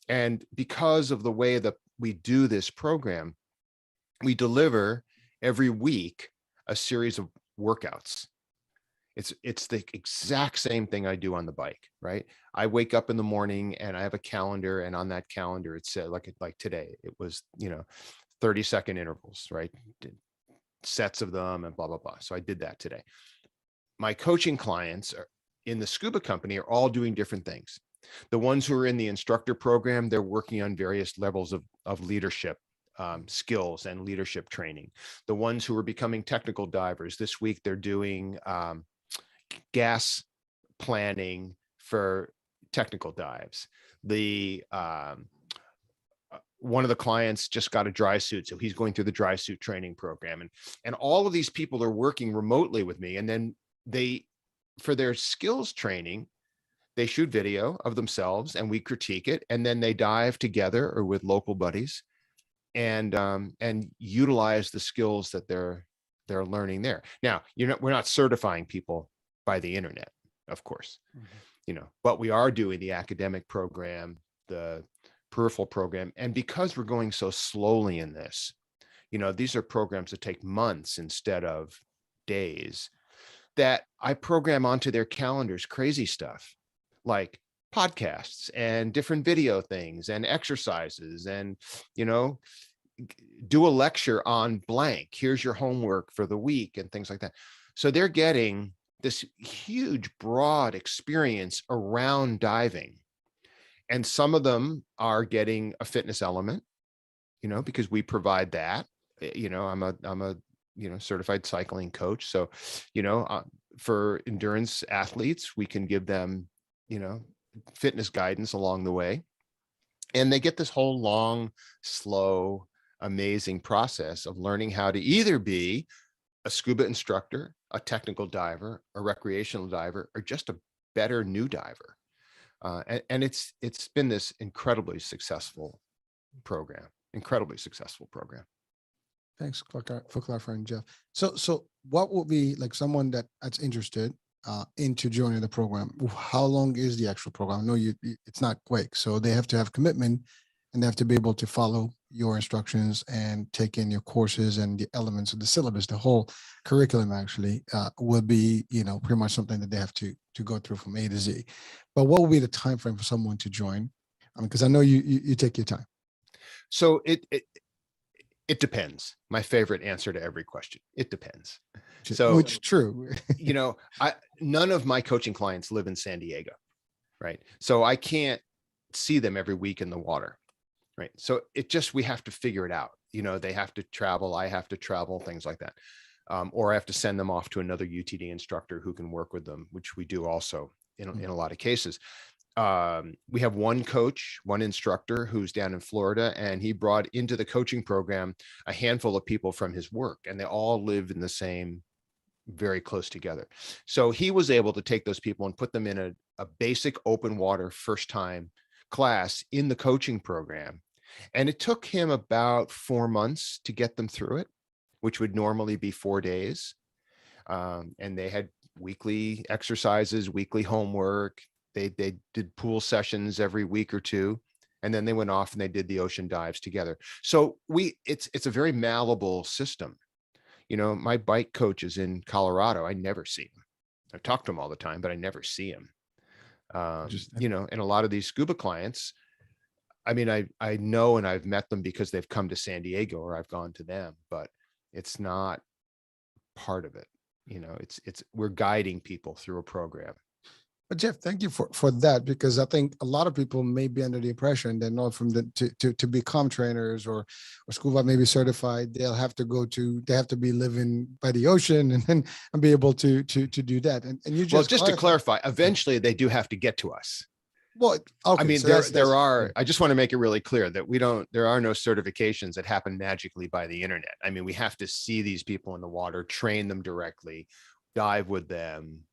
And because of the way we do this program, we deliver every week a series of workouts. It's the exact same thing I do on the bike, right? I wake up in the morning and I have a calendar, and on that calendar it said, like today, it was 30-second intervals, right? Sets of them and blah blah blah. So I did that today. My coaching clients in the scuba company are all doing different things. The ones who are in the instructor program, they're working on various levels of leadership skills and leadership training. The ones who are becoming technical divers, this week they're doing gas planning for technical dives. The one of the clients just got a dry suit, so he's going through the dry suit training program, and all of these people are working remotely with me. And then they, for their skills training, they shoot video of themselves and we critique it, and then they dive together or with local buddies and utilize the skills that they're learning there. Now, we're not certifying people by the internet, of course, but we are doing the academic program, the peripheral program. And because we're going so slowly in this, these are programs that take months instead of days, that I program onto their calendars crazy stuff like podcasts and different video things and exercises, and do a lecture on blank, here's your homework for the week, and things like that. So they're getting this huge broad experience around diving, and some of them are getting a fitness element, because we provide that. I'm a certified cycling coach, so for endurance athletes, we can give them fitness guidance along the way, and they get this whole long, slow, amazing process of learning how to either be a scuba instructor, a technical diver, a recreational diver, or just a better new diver. And it's been this incredibly successful program. Thanks for clarifying, Jeff. So what would be like someone that's interested into joining the program? How long is the actual program? I know it's not quick, so they have to have commitment, and they have to be able to follow your instructions and take in your courses and the elements of the syllabus. The whole curriculum actually will be, pretty much something that they have to go through from A to Z. But what will be the time frame for someone to join? Because I know you take your time. So it depends. My favorite answer to every question. It depends. So, which is true. None of my coaching clients live in San Diego, right? So I can't see them every week in the water, right? So we have to figure it out. They have to travel. I have to travel, things like that. Or I have to send them off to another UTD instructor who can work with them, which we do also in a lot of cases. We have one coach, one instructor who's down in Florida, and he brought into the coaching program a handful of people from his work, and they all live in the same, very close together. So he was able to take those people and put them in a basic open water first time class in the coaching program. And it took him about 4 months to get them through it, which would normally be 4 days. And they had weekly exercises, weekly homework. They did pool sessions every week or two, and then they went off and they did the ocean dives together. So it's a very malleable system. My bike coach is in Colorado. I never see him. I talk to him all the time, but I never see him. And a lot of these scuba clients, I mean, I know, and I've met them because they've come to San Diego or I've gone to them, but it's not part of it. We're guiding people through a program. But Jeff, thank you for that, because I think a lot of people may be under the impression that to become trainers or scuba maybe certified, they have to be living by the ocean and be able to do that. And you just to clarify, eventually they do have to get to us. Well, okay, I mean, so there are, I just want to make it really clear that there are no certifications that happen magically by the internet. I mean, we have to see these people in the water, train them directly, dive with them.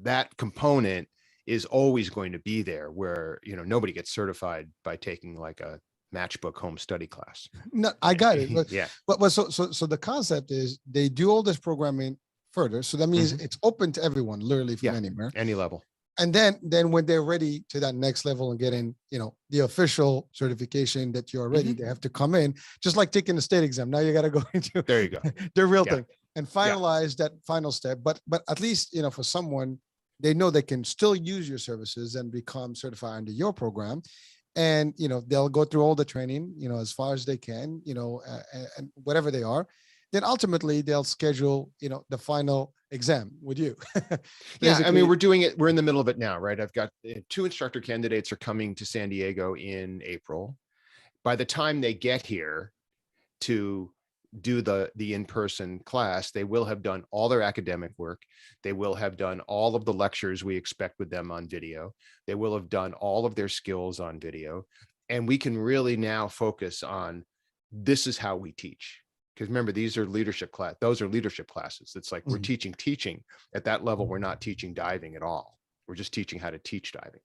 That component is always going to be there, where nobody gets certified by taking like a matchbook home study class. No, I got it. But, yeah. But so the concept is they do all this programming further. So that means it's open to everyone, literally from anywhere, any level. And then when they're ready to that next level and getting, the official certification that you're ready, they have to come in, just like taking the state exam. Now you got to go into There you go. the real Yeah. thing and finalize that final step. But at least, for someone, they know they can still use your services and become certified under your program. And, they'll go through all the training, as far as they can, and whatever they are. Then ultimately they'll schedule, the final exam with you. Yeah, I mean, we're doing it. We're in the middle of it now, right? I've got 2 instructor candidates are coming to San Diego in April. By the time they get here to do the in-person class, they will have done all their academic work. They will have done all of the lectures we expect with them on video. They will have done all of their skills on video. And we can really now focus on, this is how we teach. Because remember, these are leadership class. Those are leadership classes. It's like we're teaching at that level. We're not teaching diving at all. We're just teaching how to teach diving.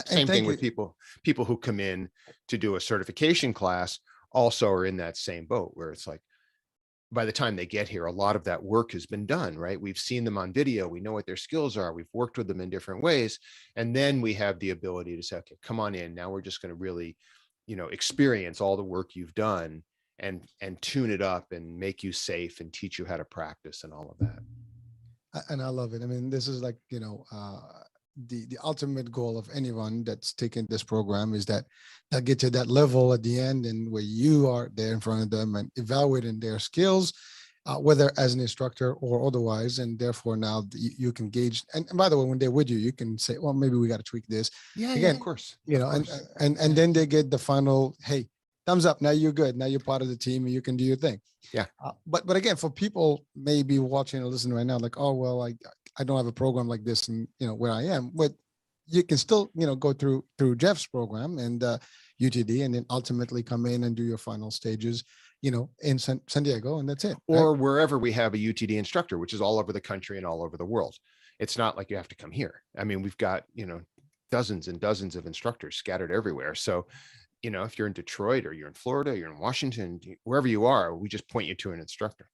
Same thing with people who come in to do a certification class also are in that same boat, where it's like, by the time they get here, a lot of that work has been done, right? We've seen them on video. We know what their skills are. We've worked with them in different ways. And then we have the ability to say, okay, come on in. Now we're just going to really, experience all the work you've done and tune it up and make you safe and teach you how to practice and all of that. And I love it. I mean, this is like, the ultimate goal of anyone that's taking this program is that they'll get to that level at the end, and where you are there in front of them and evaluating their skills, whether as an instructor or otherwise. And therefore now you can gauge. And by the way, when they're with you, you can say, well, maybe we got to tweak this. Yeah, again, of course. And then they get the final, hey, thumbs up. Now you're good. Now you're part of the team and you can do your thing. Yeah. But again, for people maybe watching or listening right now, like, oh, well, I don't have a program like this and, where I am, but you can still, go through Jeff's program and UTD, and then ultimately come in and do your final stages, in San Diego, and that's it. Or wherever we have a UTD instructor, which is all over the country and all over the world. It's not like you have to come here. I mean, we've got, dozens and dozens of instructors scattered everywhere. So, if you're in Detroit or you're in Florida, you're in Washington, wherever you are, we just point you to an instructor.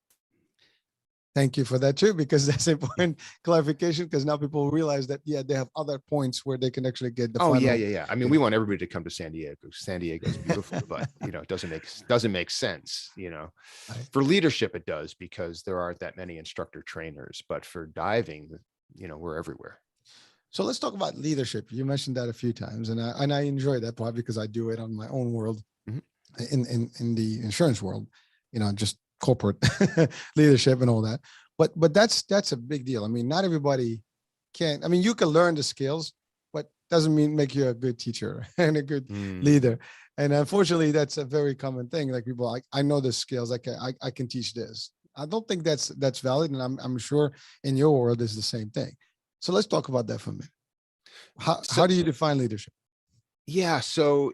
Thank you for that too, because that's important clarification, because now people realize that, they have other points where they can actually get the final. Yeah. I mean, we want everybody to come to San Diego. San Diego is beautiful, but it doesn't make sense. For leadership, it does, because there aren't that many instructor trainers, but for diving, we're everywhere. So let's talk about leadership. You mentioned that a few times, and I enjoy that part because I do it on my own world, in the insurance world, just corporate leadership and all that. But that's a big deal. I mean, not everybody can. I mean, you can learn the skills, but doesn't mean make you a good teacher and a good leader. And unfortunately, that's a very common thing. Like people, like, I know the skills. I can teach this. I don't think that's valid, and I'm sure in your world is the same thing. So let's talk about that for a minute. How do you define leadership? Yeah. So,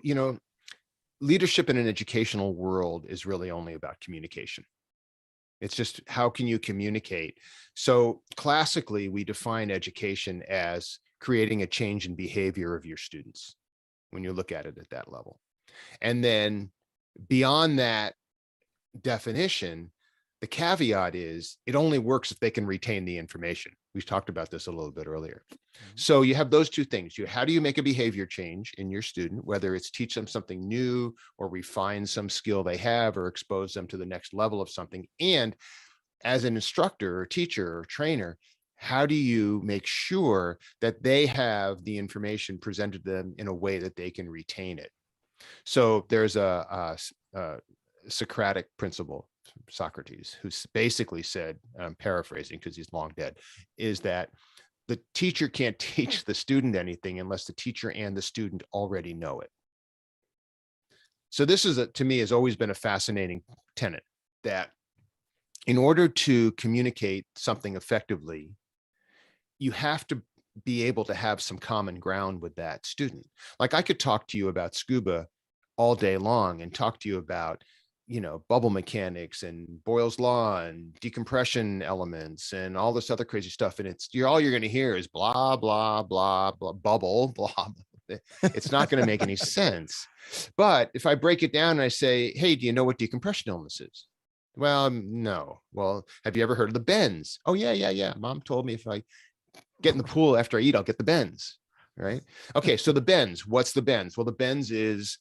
leadership in an educational world is really only about communication. It's just, how can you communicate? So classically, we define education as creating a change in behavior of your students when you look at it at that level. And then beyond that definition, the caveat is it only works if they can retain the information. We've talked about this a little bit earlier. So you have those two things. How do you make a behavior change in your student, whether it's teach them something new or refine some skill they have or expose them to the next level of something? And as an instructor or teacher or trainer, how do you make sure that they have the information presented to them in a way that they can retain it? So there's a Socratic principle, Socrates, who basically said, I'm paraphrasing because he's long dead, is that the teacher can't teach the student anything unless the teacher and the student already know it. So this is, to me, has always been a fascinating tenet, that in order to communicate something effectively, you have to be able to have some common ground with that student. Like, I could talk to you about scuba all day long and talk to you about, bubble mechanics and Boyle's law and decompression elements and all this other crazy stuff. And all you're going to hear is blah, blah, blah, blah, bubble, blah. It's not going to make any sense. But if I break it down and I say, hey, do you know what decompression illness is? Well, no. Well, have you ever heard of the bends? Oh, yeah. Mom told me if I Get in the pool after I eat, I'll get the bends, right? Okay, so the bends, what's the bends? Well, the bends is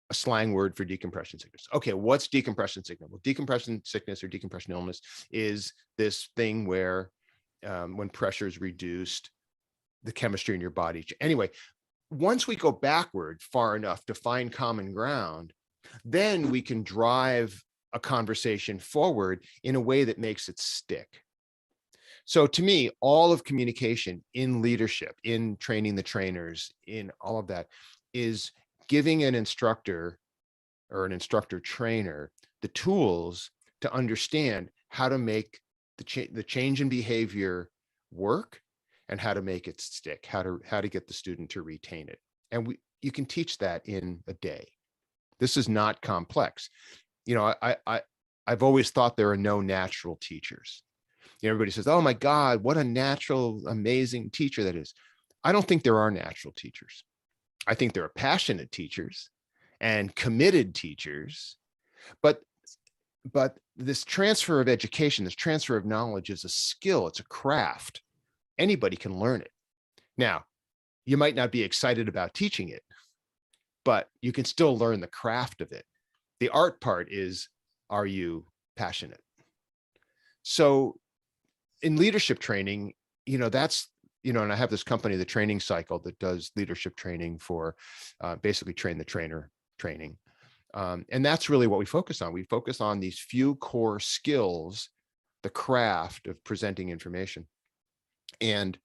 a slang word for decompression sickness. Okay, what's decompression sickness? Well, decompression sickness or decompression illness is this thing where when pressure is reduced, the chemistry in your body. Anyway, once we go backward far enough to find common ground, then we can drive a conversation forward in a way that makes it stick. So to me, all of communication in leadership, in training the trainers, in all of that is giving an instructor or an instructor trainer the tools to understand how to make the change in behavior work and how to make it stick, how to get the student to retain it. And you can teach that in a day. This is not complex. You know, I've always thought there are no natural teachers. You know, everybody says, oh my God, what a natural, amazing teacher that is. I don't think there are natural teachers. I think there are passionate teachers and committed teachers, but this transfer of education, this transfer of knowledge is a skill, it's a craft. Anybody can learn it. Now, you might not be excited about teaching it, but you can still learn the craft of it. The art part is, are you passionate? So in leadership training, you know, that's, you know, and I have this company, the Training Cycle, that does leadership training for basically train the trainer training. And that's really what we focus on. We focus on these few core skills, the craft of presenting information. And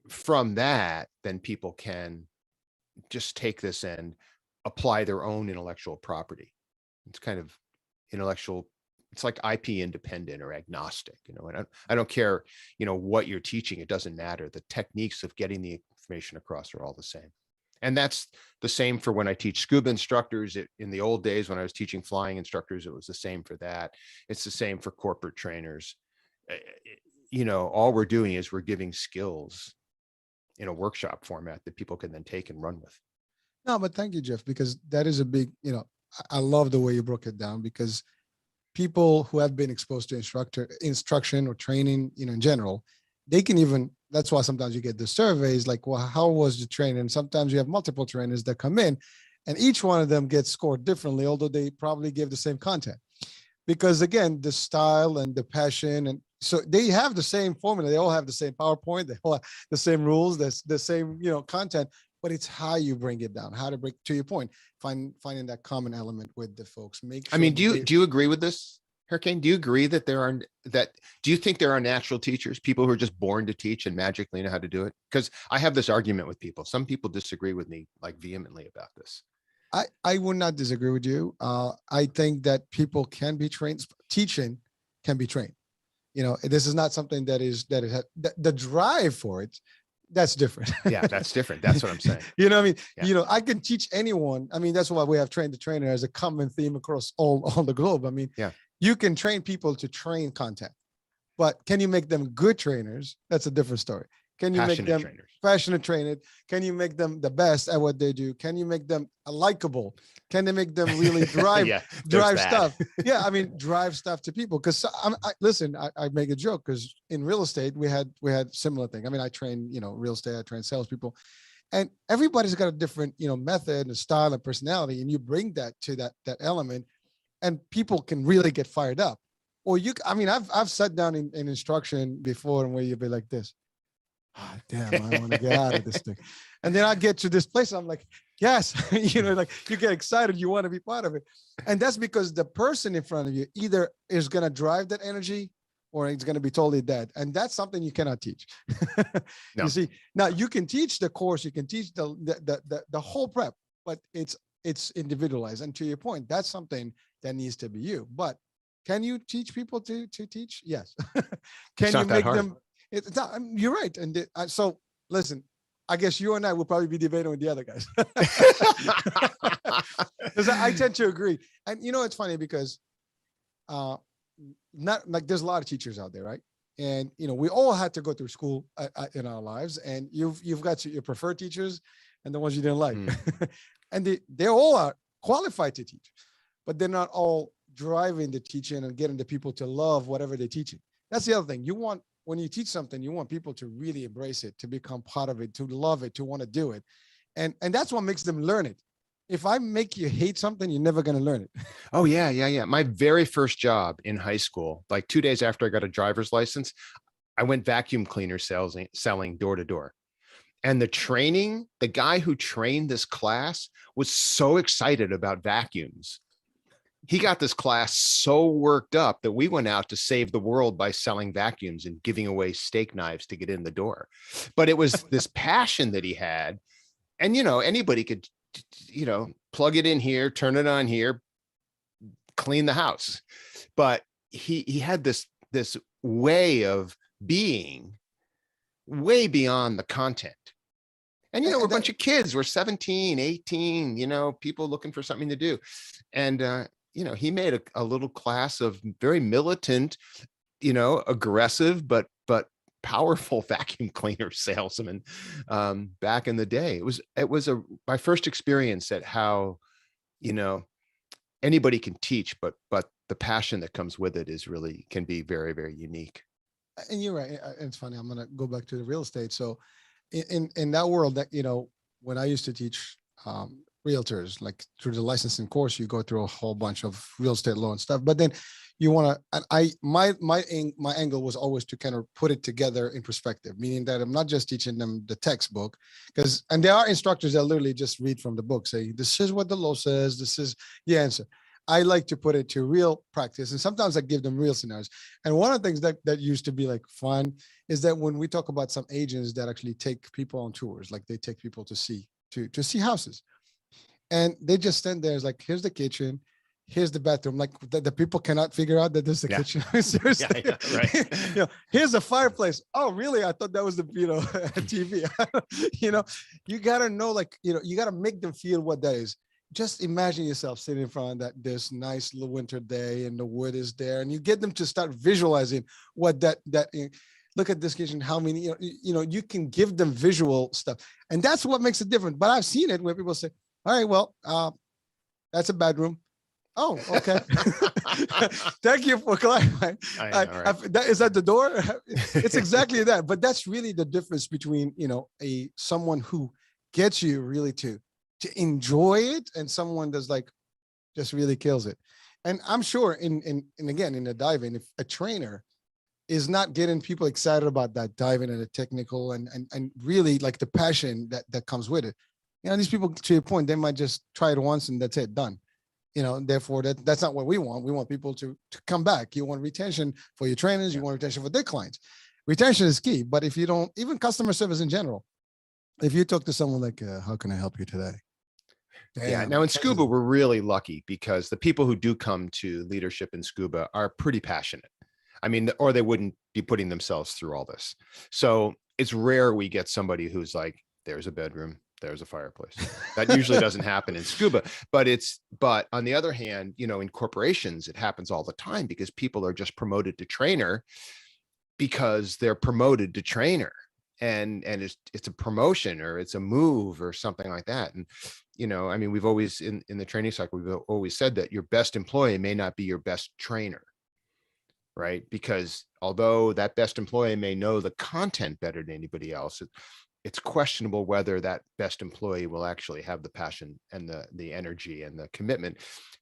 from that, then people can just take this and apply their own intellectual property. It's kind of intellectual, it's like IP independent or agnostic, you know, and I don't care, you know, what you're teaching, it doesn't matter. The techniques of getting the information across are all the same. And that's the same for when I teach scuba instructors. In the old days, when I was teaching flying instructors, it was the same for that. It's the same for corporate trainers. You know, all we're doing is we're giving skills in a workshop format that people can then take and run with. No, but thank you, Jeff, because that is a big, you know, I love the way you broke it down, because people who have been exposed to instruction or training, you know, in general, they can even, that's why sometimes you get the surveys like, well, how was the training? And sometimes you have multiple trainers that come in and each one of them gets scored differently, although they probably give the same content. Because again, the style and the passion, and so they have the same formula. They all have the same PowerPoint. They all have the same rules. That's the same, you know, content, but it's how you bring it down, how to bring, to your point, finding that common element with the folks. Make sure, I mean, do you agree with this, Hurricane? Do you agree that do you think there are natural teachers, people who are just born to teach and magically know how to do it? Because I have this argument with people. Some people disagree with me like vehemently about this. I would not disagree with you. I think that people can be trained. Teaching can be trained. You know, this is not something that is the drive for it. That's different. Yeah, that's different. That's what I'm saying. You know what I mean? Yeah. You know, I can teach anyone. I mean, that's why we have trained the trainer as a common theme across all the globe. I mean, yeah, you can train people to train content, but can you make them good trainers? That's a different story. Can you make them passionate trainers? Can you make them the best at what they do? Can you make them likable? Can they make them really drive stuff? Yeah, I mean, drive stuff to people. Because listen, I make a joke because in real estate we had similar thing. I mean, I train, you know, real estate. I train salespeople, and everybody's got a different, you know, method and style and personality, and you bring that to that element, and people can really get fired up. Or I mean, I've sat down in instruction before, and where you'd be like this. Oh, damn, I want to get out of this thing. And then I get to this place, I'm like, yes, you know, like you get excited, you want to be part of it. And that's because the person in front of you either is going to drive that energy or it's going to be totally dead. And that's something you cannot teach. No. You see, now you can teach the course, you can teach the whole prep, but it's individualized. And to your point, that's something that needs to be you. But can you teach people to teach? Yes. Can you make them? It's not, you're right. And so listen, I guess you and I will probably be debating with the other guys. Because I tend to agree. And you know, it's funny because not like there's a lot of teachers out there, right? And you know, we all had to go through school in our lives, and you've got your preferred teachers and the ones you didn't like. And they all are qualified to teach, but they're not all driving the teaching and getting the people to love whatever they're teaching. That's the other thing. You want when you teach something, you want people to really embrace it, to become part of it, to love it, to want to do it. And that's what makes them learn it. If I make you hate something, you're never going to learn it. Oh yeah. My very first job in high school, like 2 days after I got a driver's license, I went vacuum cleaner selling door to door. And the guy who trained this class was so excited about vacuums. He got this class so worked up that we went out to save the world by selling vacuums and giving away steak knives to get in the door. But it was this passion that he had. And, anybody could, plug it in here, turn it on here, clean the house. But he had this way of being way beyond the content. And, we're a bunch of kids. We're 17, 18, people looking for something to do. And, he made a little class of very militant, aggressive, but powerful vacuum cleaner salesman back in the day. It was my first experience at how, anybody can teach, but the passion that comes with it can be very, very unique. And you're right. It's funny. I'm going to go back to the real estate. So in that world that, when I used to teach realtors, like through the licensing course, you go through a whole bunch of real estate law and stuff, but then you want to, my angle was always to kind of put it together in perspective, meaning that I'm not just teaching them the textbook, and there are instructors that literally just read from the book, say, this is what the law says, this is the answer. I like to put it to real practice. And sometimes I give them real scenarios. And one of the things that used to be like fun is that when we talk about some agents that actually take people on tours, like they take people to see houses, and they just stand there, it's like, here's the kitchen, here's the bathroom, like the people cannot figure out that this is the kitchen. Seriously. Yeah, right. Here's a fireplace. Oh, really? I thought that was the TV. You gotta know, like, you gotta make them feel what that is. Just imagine yourself sitting in front of this nice little winter day and the wood is there, and you get them to start visualizing what that look at this kitchen, how many, you can give them visual stuff. And that's what makes it different. But I've seen it where people say, all right, well, that's a bedroom. Oh, okay. Thank you for clarifying. Is that the door? It's exactly that. But that's really the difference between, someone who gets you really to enjoy it and someone that's like, just really kills it. And I'm sure in the diving, if a trainer is not getting people excited about that diving and the technical and really like the passion that comes with it, these people, to your point, they might just try it once and that's it, done. Therefore that's not what we want. We want people to come back. You want retention for your trainers, you want retention for their clients. Retention is key. But if you don't, even customer service in general, if you talk to someone like, how can I help you today? Damn. Yeah. Now in scuba, we're really lucky because the people who do come to leadership in scuba are pretty passionate. I mean, or they wouldn't be putting themselves through all this. So it's rare we get somebody who's like, there's a bedroom, there's a fireplace. That usually doesn't happen in scuba. But on the other hand, in corporations, it happens all the time because people are just promoted to trainer because they're promoted to trainer. And it's a promotion or it's a move or something like that. And, we've always, in the training cycle, we've always said that your best employee may not be your best trainer, right? Because although that best employee may know the content better than anybody else, it's questionable whether that best employee will actually have the passion and the energy and the commitment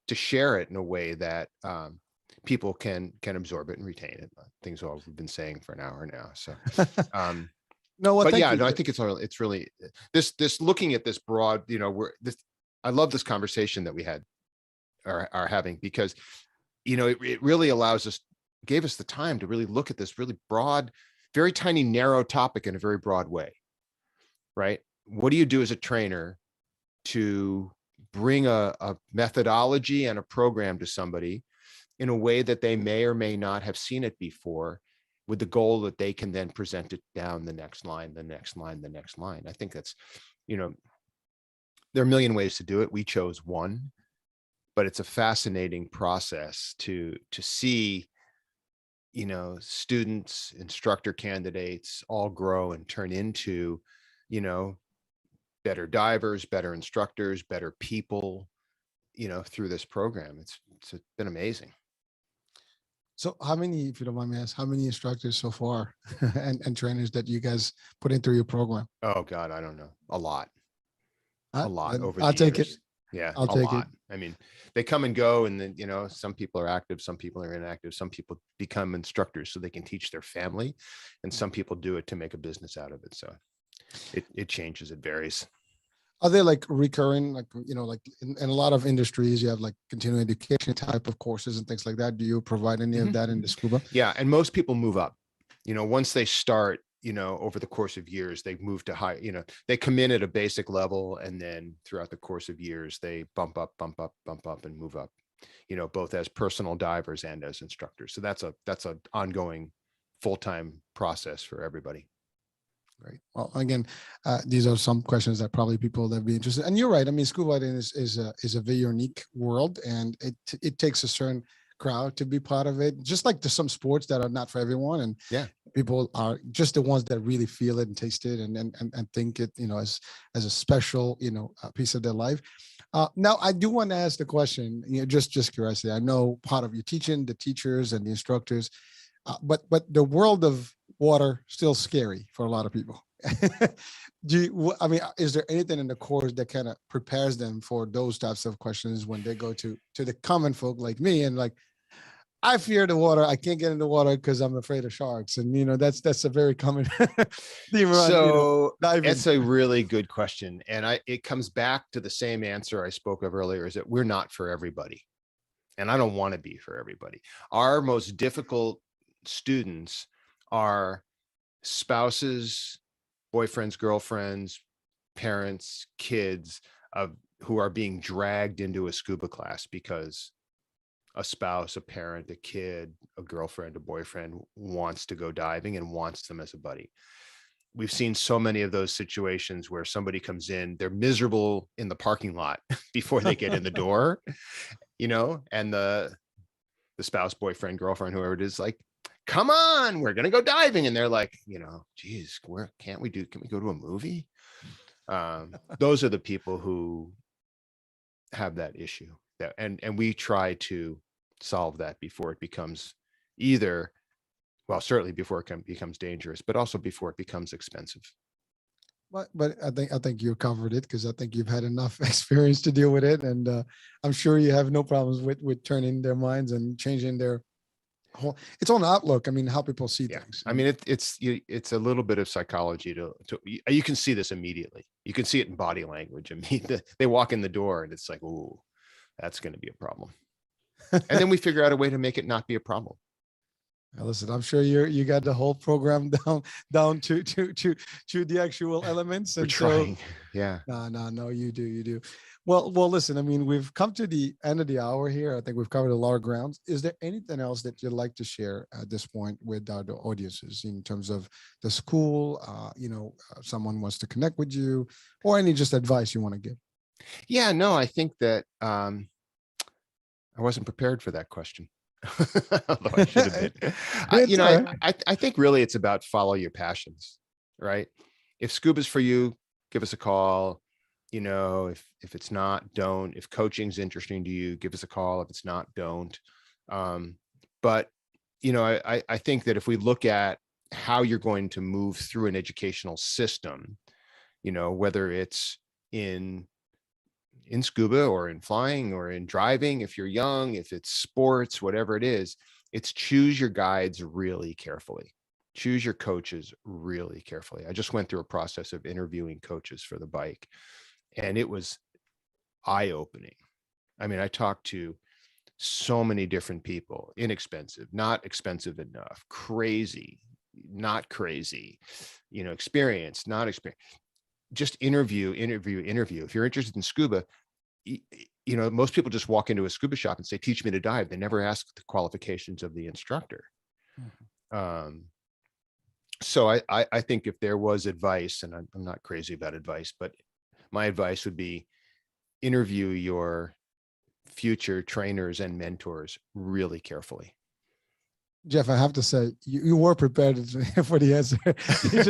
to share it in a way that people can absorb it and retain it. Things we've been saying for an hour now. So, I think it's really this looking at this broad. I love this conversation that we had are having because, it really gave us the time to really look at this really broad, very tiny, narrow topic in a very broad way. Right? What do you do as a trainer to bring a methodology and a program to somebody in a way that they may or may not have seen it before, with the goal that they can then present it down the next line, the next line, the next line? I think that's, there are a million ways to do it. We chose one, but it's a fascinating process to see, students, instructor candidates all grow and turn into, better divers, better instructors, better people, through this program. It's been amazing. So how many, if you don't mind me asking, how many instructors so far and trainers that you guys put into your program? Oh God, I don't know. A lot over I'll the take it. years. Yeah, I'll a take it. lot. I mean, they come and go, and then, some people are active, some people are inactive, some people become instructors so they can teach their family, and some people do it to make a business out of it. So it changes, it varies. Are they like recurring, like, like in a lot of industries, you have like continuing education type of courses and things like that. Do you provide any of Mhm. that in the scuba? Yeah, and most people move up. Once they start, over the course of years, they move to high, they come in at a basic level, and then throughout the course of years, they bump up, bump up, bump up, and move up, both as personal divers and as instructors. So that's a ongoing full-time process for everybody. Great. Well, again, these are some questions that probably people that be interested. And you're right. I mean, scuba diving is a very unique world, and it takes a certain crowd to be part of it. Just like there's some sports that are not for everyone, and Yeah. people are just the ones that really feel it and taste it and think it, as a special, piece of their life. Now, I do want to ask the question. Just curiosity. I know part of your teaching, the teachers and the instructors. But the world of water still scary for a lot of people. I mean, is there anything in the course that kind of prepares them for those types of questions when they go to the common folk like me and like, I fear the water. I can't get in the water because I'm afraid of sharks. And that's a very common theme around, So diving. it's a really good question. And it comes back to the same answer I spoke of earlier, is that we're not for everybody. And I don't want to be for everybody. Our most difficult students are spouses, boyfriends, girlfriends, parents, kids who are being dragged into a scuba class because a spouse, a parent, a kid, a girlfriend, a boyfriend wants to go diving and wants them as a buddy. We've seen so many of those situations where somebody comes in, they're miserable in the parking lot before they get in the door, and the spouse, boyfriend, girlfriend, whoever it is, like, come on, we're gonna go diving, and they're like, geez, can we go to a movie? Those are the people who have that issue, and we try to solve that before it becomes certainly before it becomes dangerous, but also before it becomes expensive. But I think you covered it, because I think you've had enough experience to deal with it, and I'm sure you have no problems with turning their minds and changing their whole its own outlook. I mean, how people see things. I mean, it's a little bit of psychology to you can see this immediately. You can see it in body language. I mean, they walk in the door and it's like, ooh, that's going to be a problem. And then we figure out a way to make it not be a problem. Listen, I'm sure you got the whole program down to the actual elements. And we're trying. Yeah. No, you do. Well, listen, I mean, we've come to the end of the hour here. I think we've covered a lot of grounds. Is there anything else that you'd like to share at this point with the audiences in terms of the school? Someone wants to connect with you, or any just advice you want to give? Yeah, no, I think that I wasn't prepared for that question. Although I should have been. I think really it's about follow your passions, right? If scuba's for you, give us a call. If it's not, don't. If coaching's interesting to you, give us a call. If it's not, don't. But I think that if we look at how you're going to move through an educational system, whether it's in scuba or in flying or in driving, if you're young, if it's sports, whatever it is, it's choose your guides really carefully. Choose your coaches really carefully. I just went through a process of interviewing coaches for the bike, and it was eye-opening. I mean, I talked to so many different people: inexpensive, not expensive enough, crazy, not crazy, experienced, not experienced. Just interview. If you're interested in scuba, most people just walk into a scuba shop and say, teach me to dive. They never ask the qualifications of the instructor. Mm-hmm. So I think if there was advice, and I'm not crazy about advice, but my advice would be interview your future trainers and mentors really carefully. Jeff, I have to say, you were prepared for the answer. You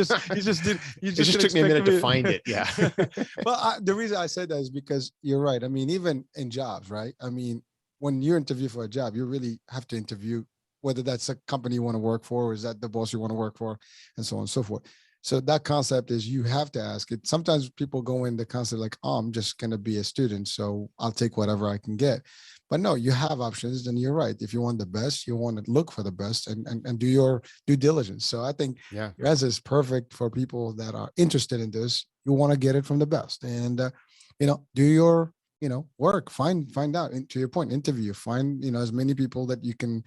just took me a minute to find it. Yeah. Well, the reason I said that is because you're right. I mean, even in jobs, right? I mean, when you interview for a job, you really have to interview whether that's a company you want to work for, or is that the boss you want to work for, and so on and so forth. So that concept is you have to ask it. Sometimes people go in the concept like, oh, I'm just going to be a student, so I'll take whatever I can get. But no, you have options, and you're right. If you want the best, you want to look for the best and do your due diligence. So I think Yeah. your answer is perfect for people that are interested in this. You want to get it from the best, and do your work. Find out. And to your point, interview. Find as many people that you can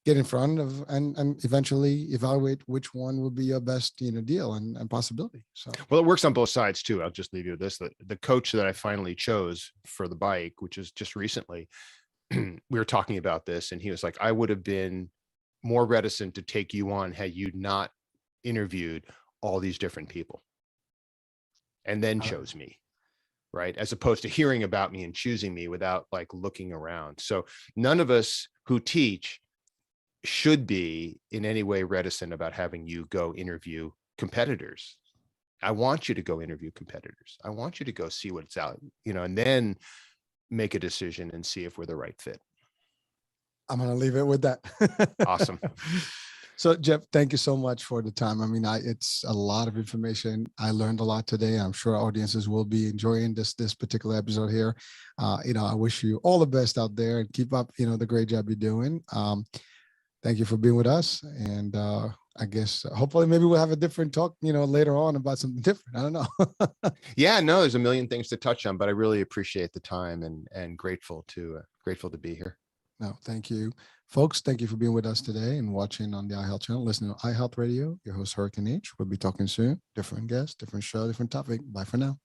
get in front of, and eventually evaluate which one will be your best deal and possibility. So Well, it works on both sides too. I'll just leave you with this: the coach that I finally chose for the bike, which is just recently, we were talking about this, and he was like, I would have been more reticent to take you on had you not interviewed all these different people and then chose me, right? As opposed to hearing about me and choosing me without like looking around. So none of us who teach should be in any way reticent about having you go interview competitors. I want you to go interview competitors. I want you to go see what's out, and then make a decision and see if we're the right fit. I'm going to leave it with that. Awesome. So Jeff, thank you so much for the time. I mean, it's a lot of information. I learned a lot today. I'm sure audiences will be enjoying this particular episode here. I wish you all the best out there, and keep up, the great job you're doing. Thank you for being with us. And I guess hopefully maybe we'll have a different talk, later on about something different. I don't know. Yeah, no, there's a million things to touch on, but I really appreciate the time and grateful to be here. No, thank you. Folks, thank you for being with us today and watching on the iHealth channel, listening to iHealth Radio. Your host, Hurricane H. We'll be talking soon. Different guest, different show, different topic. Bye for now.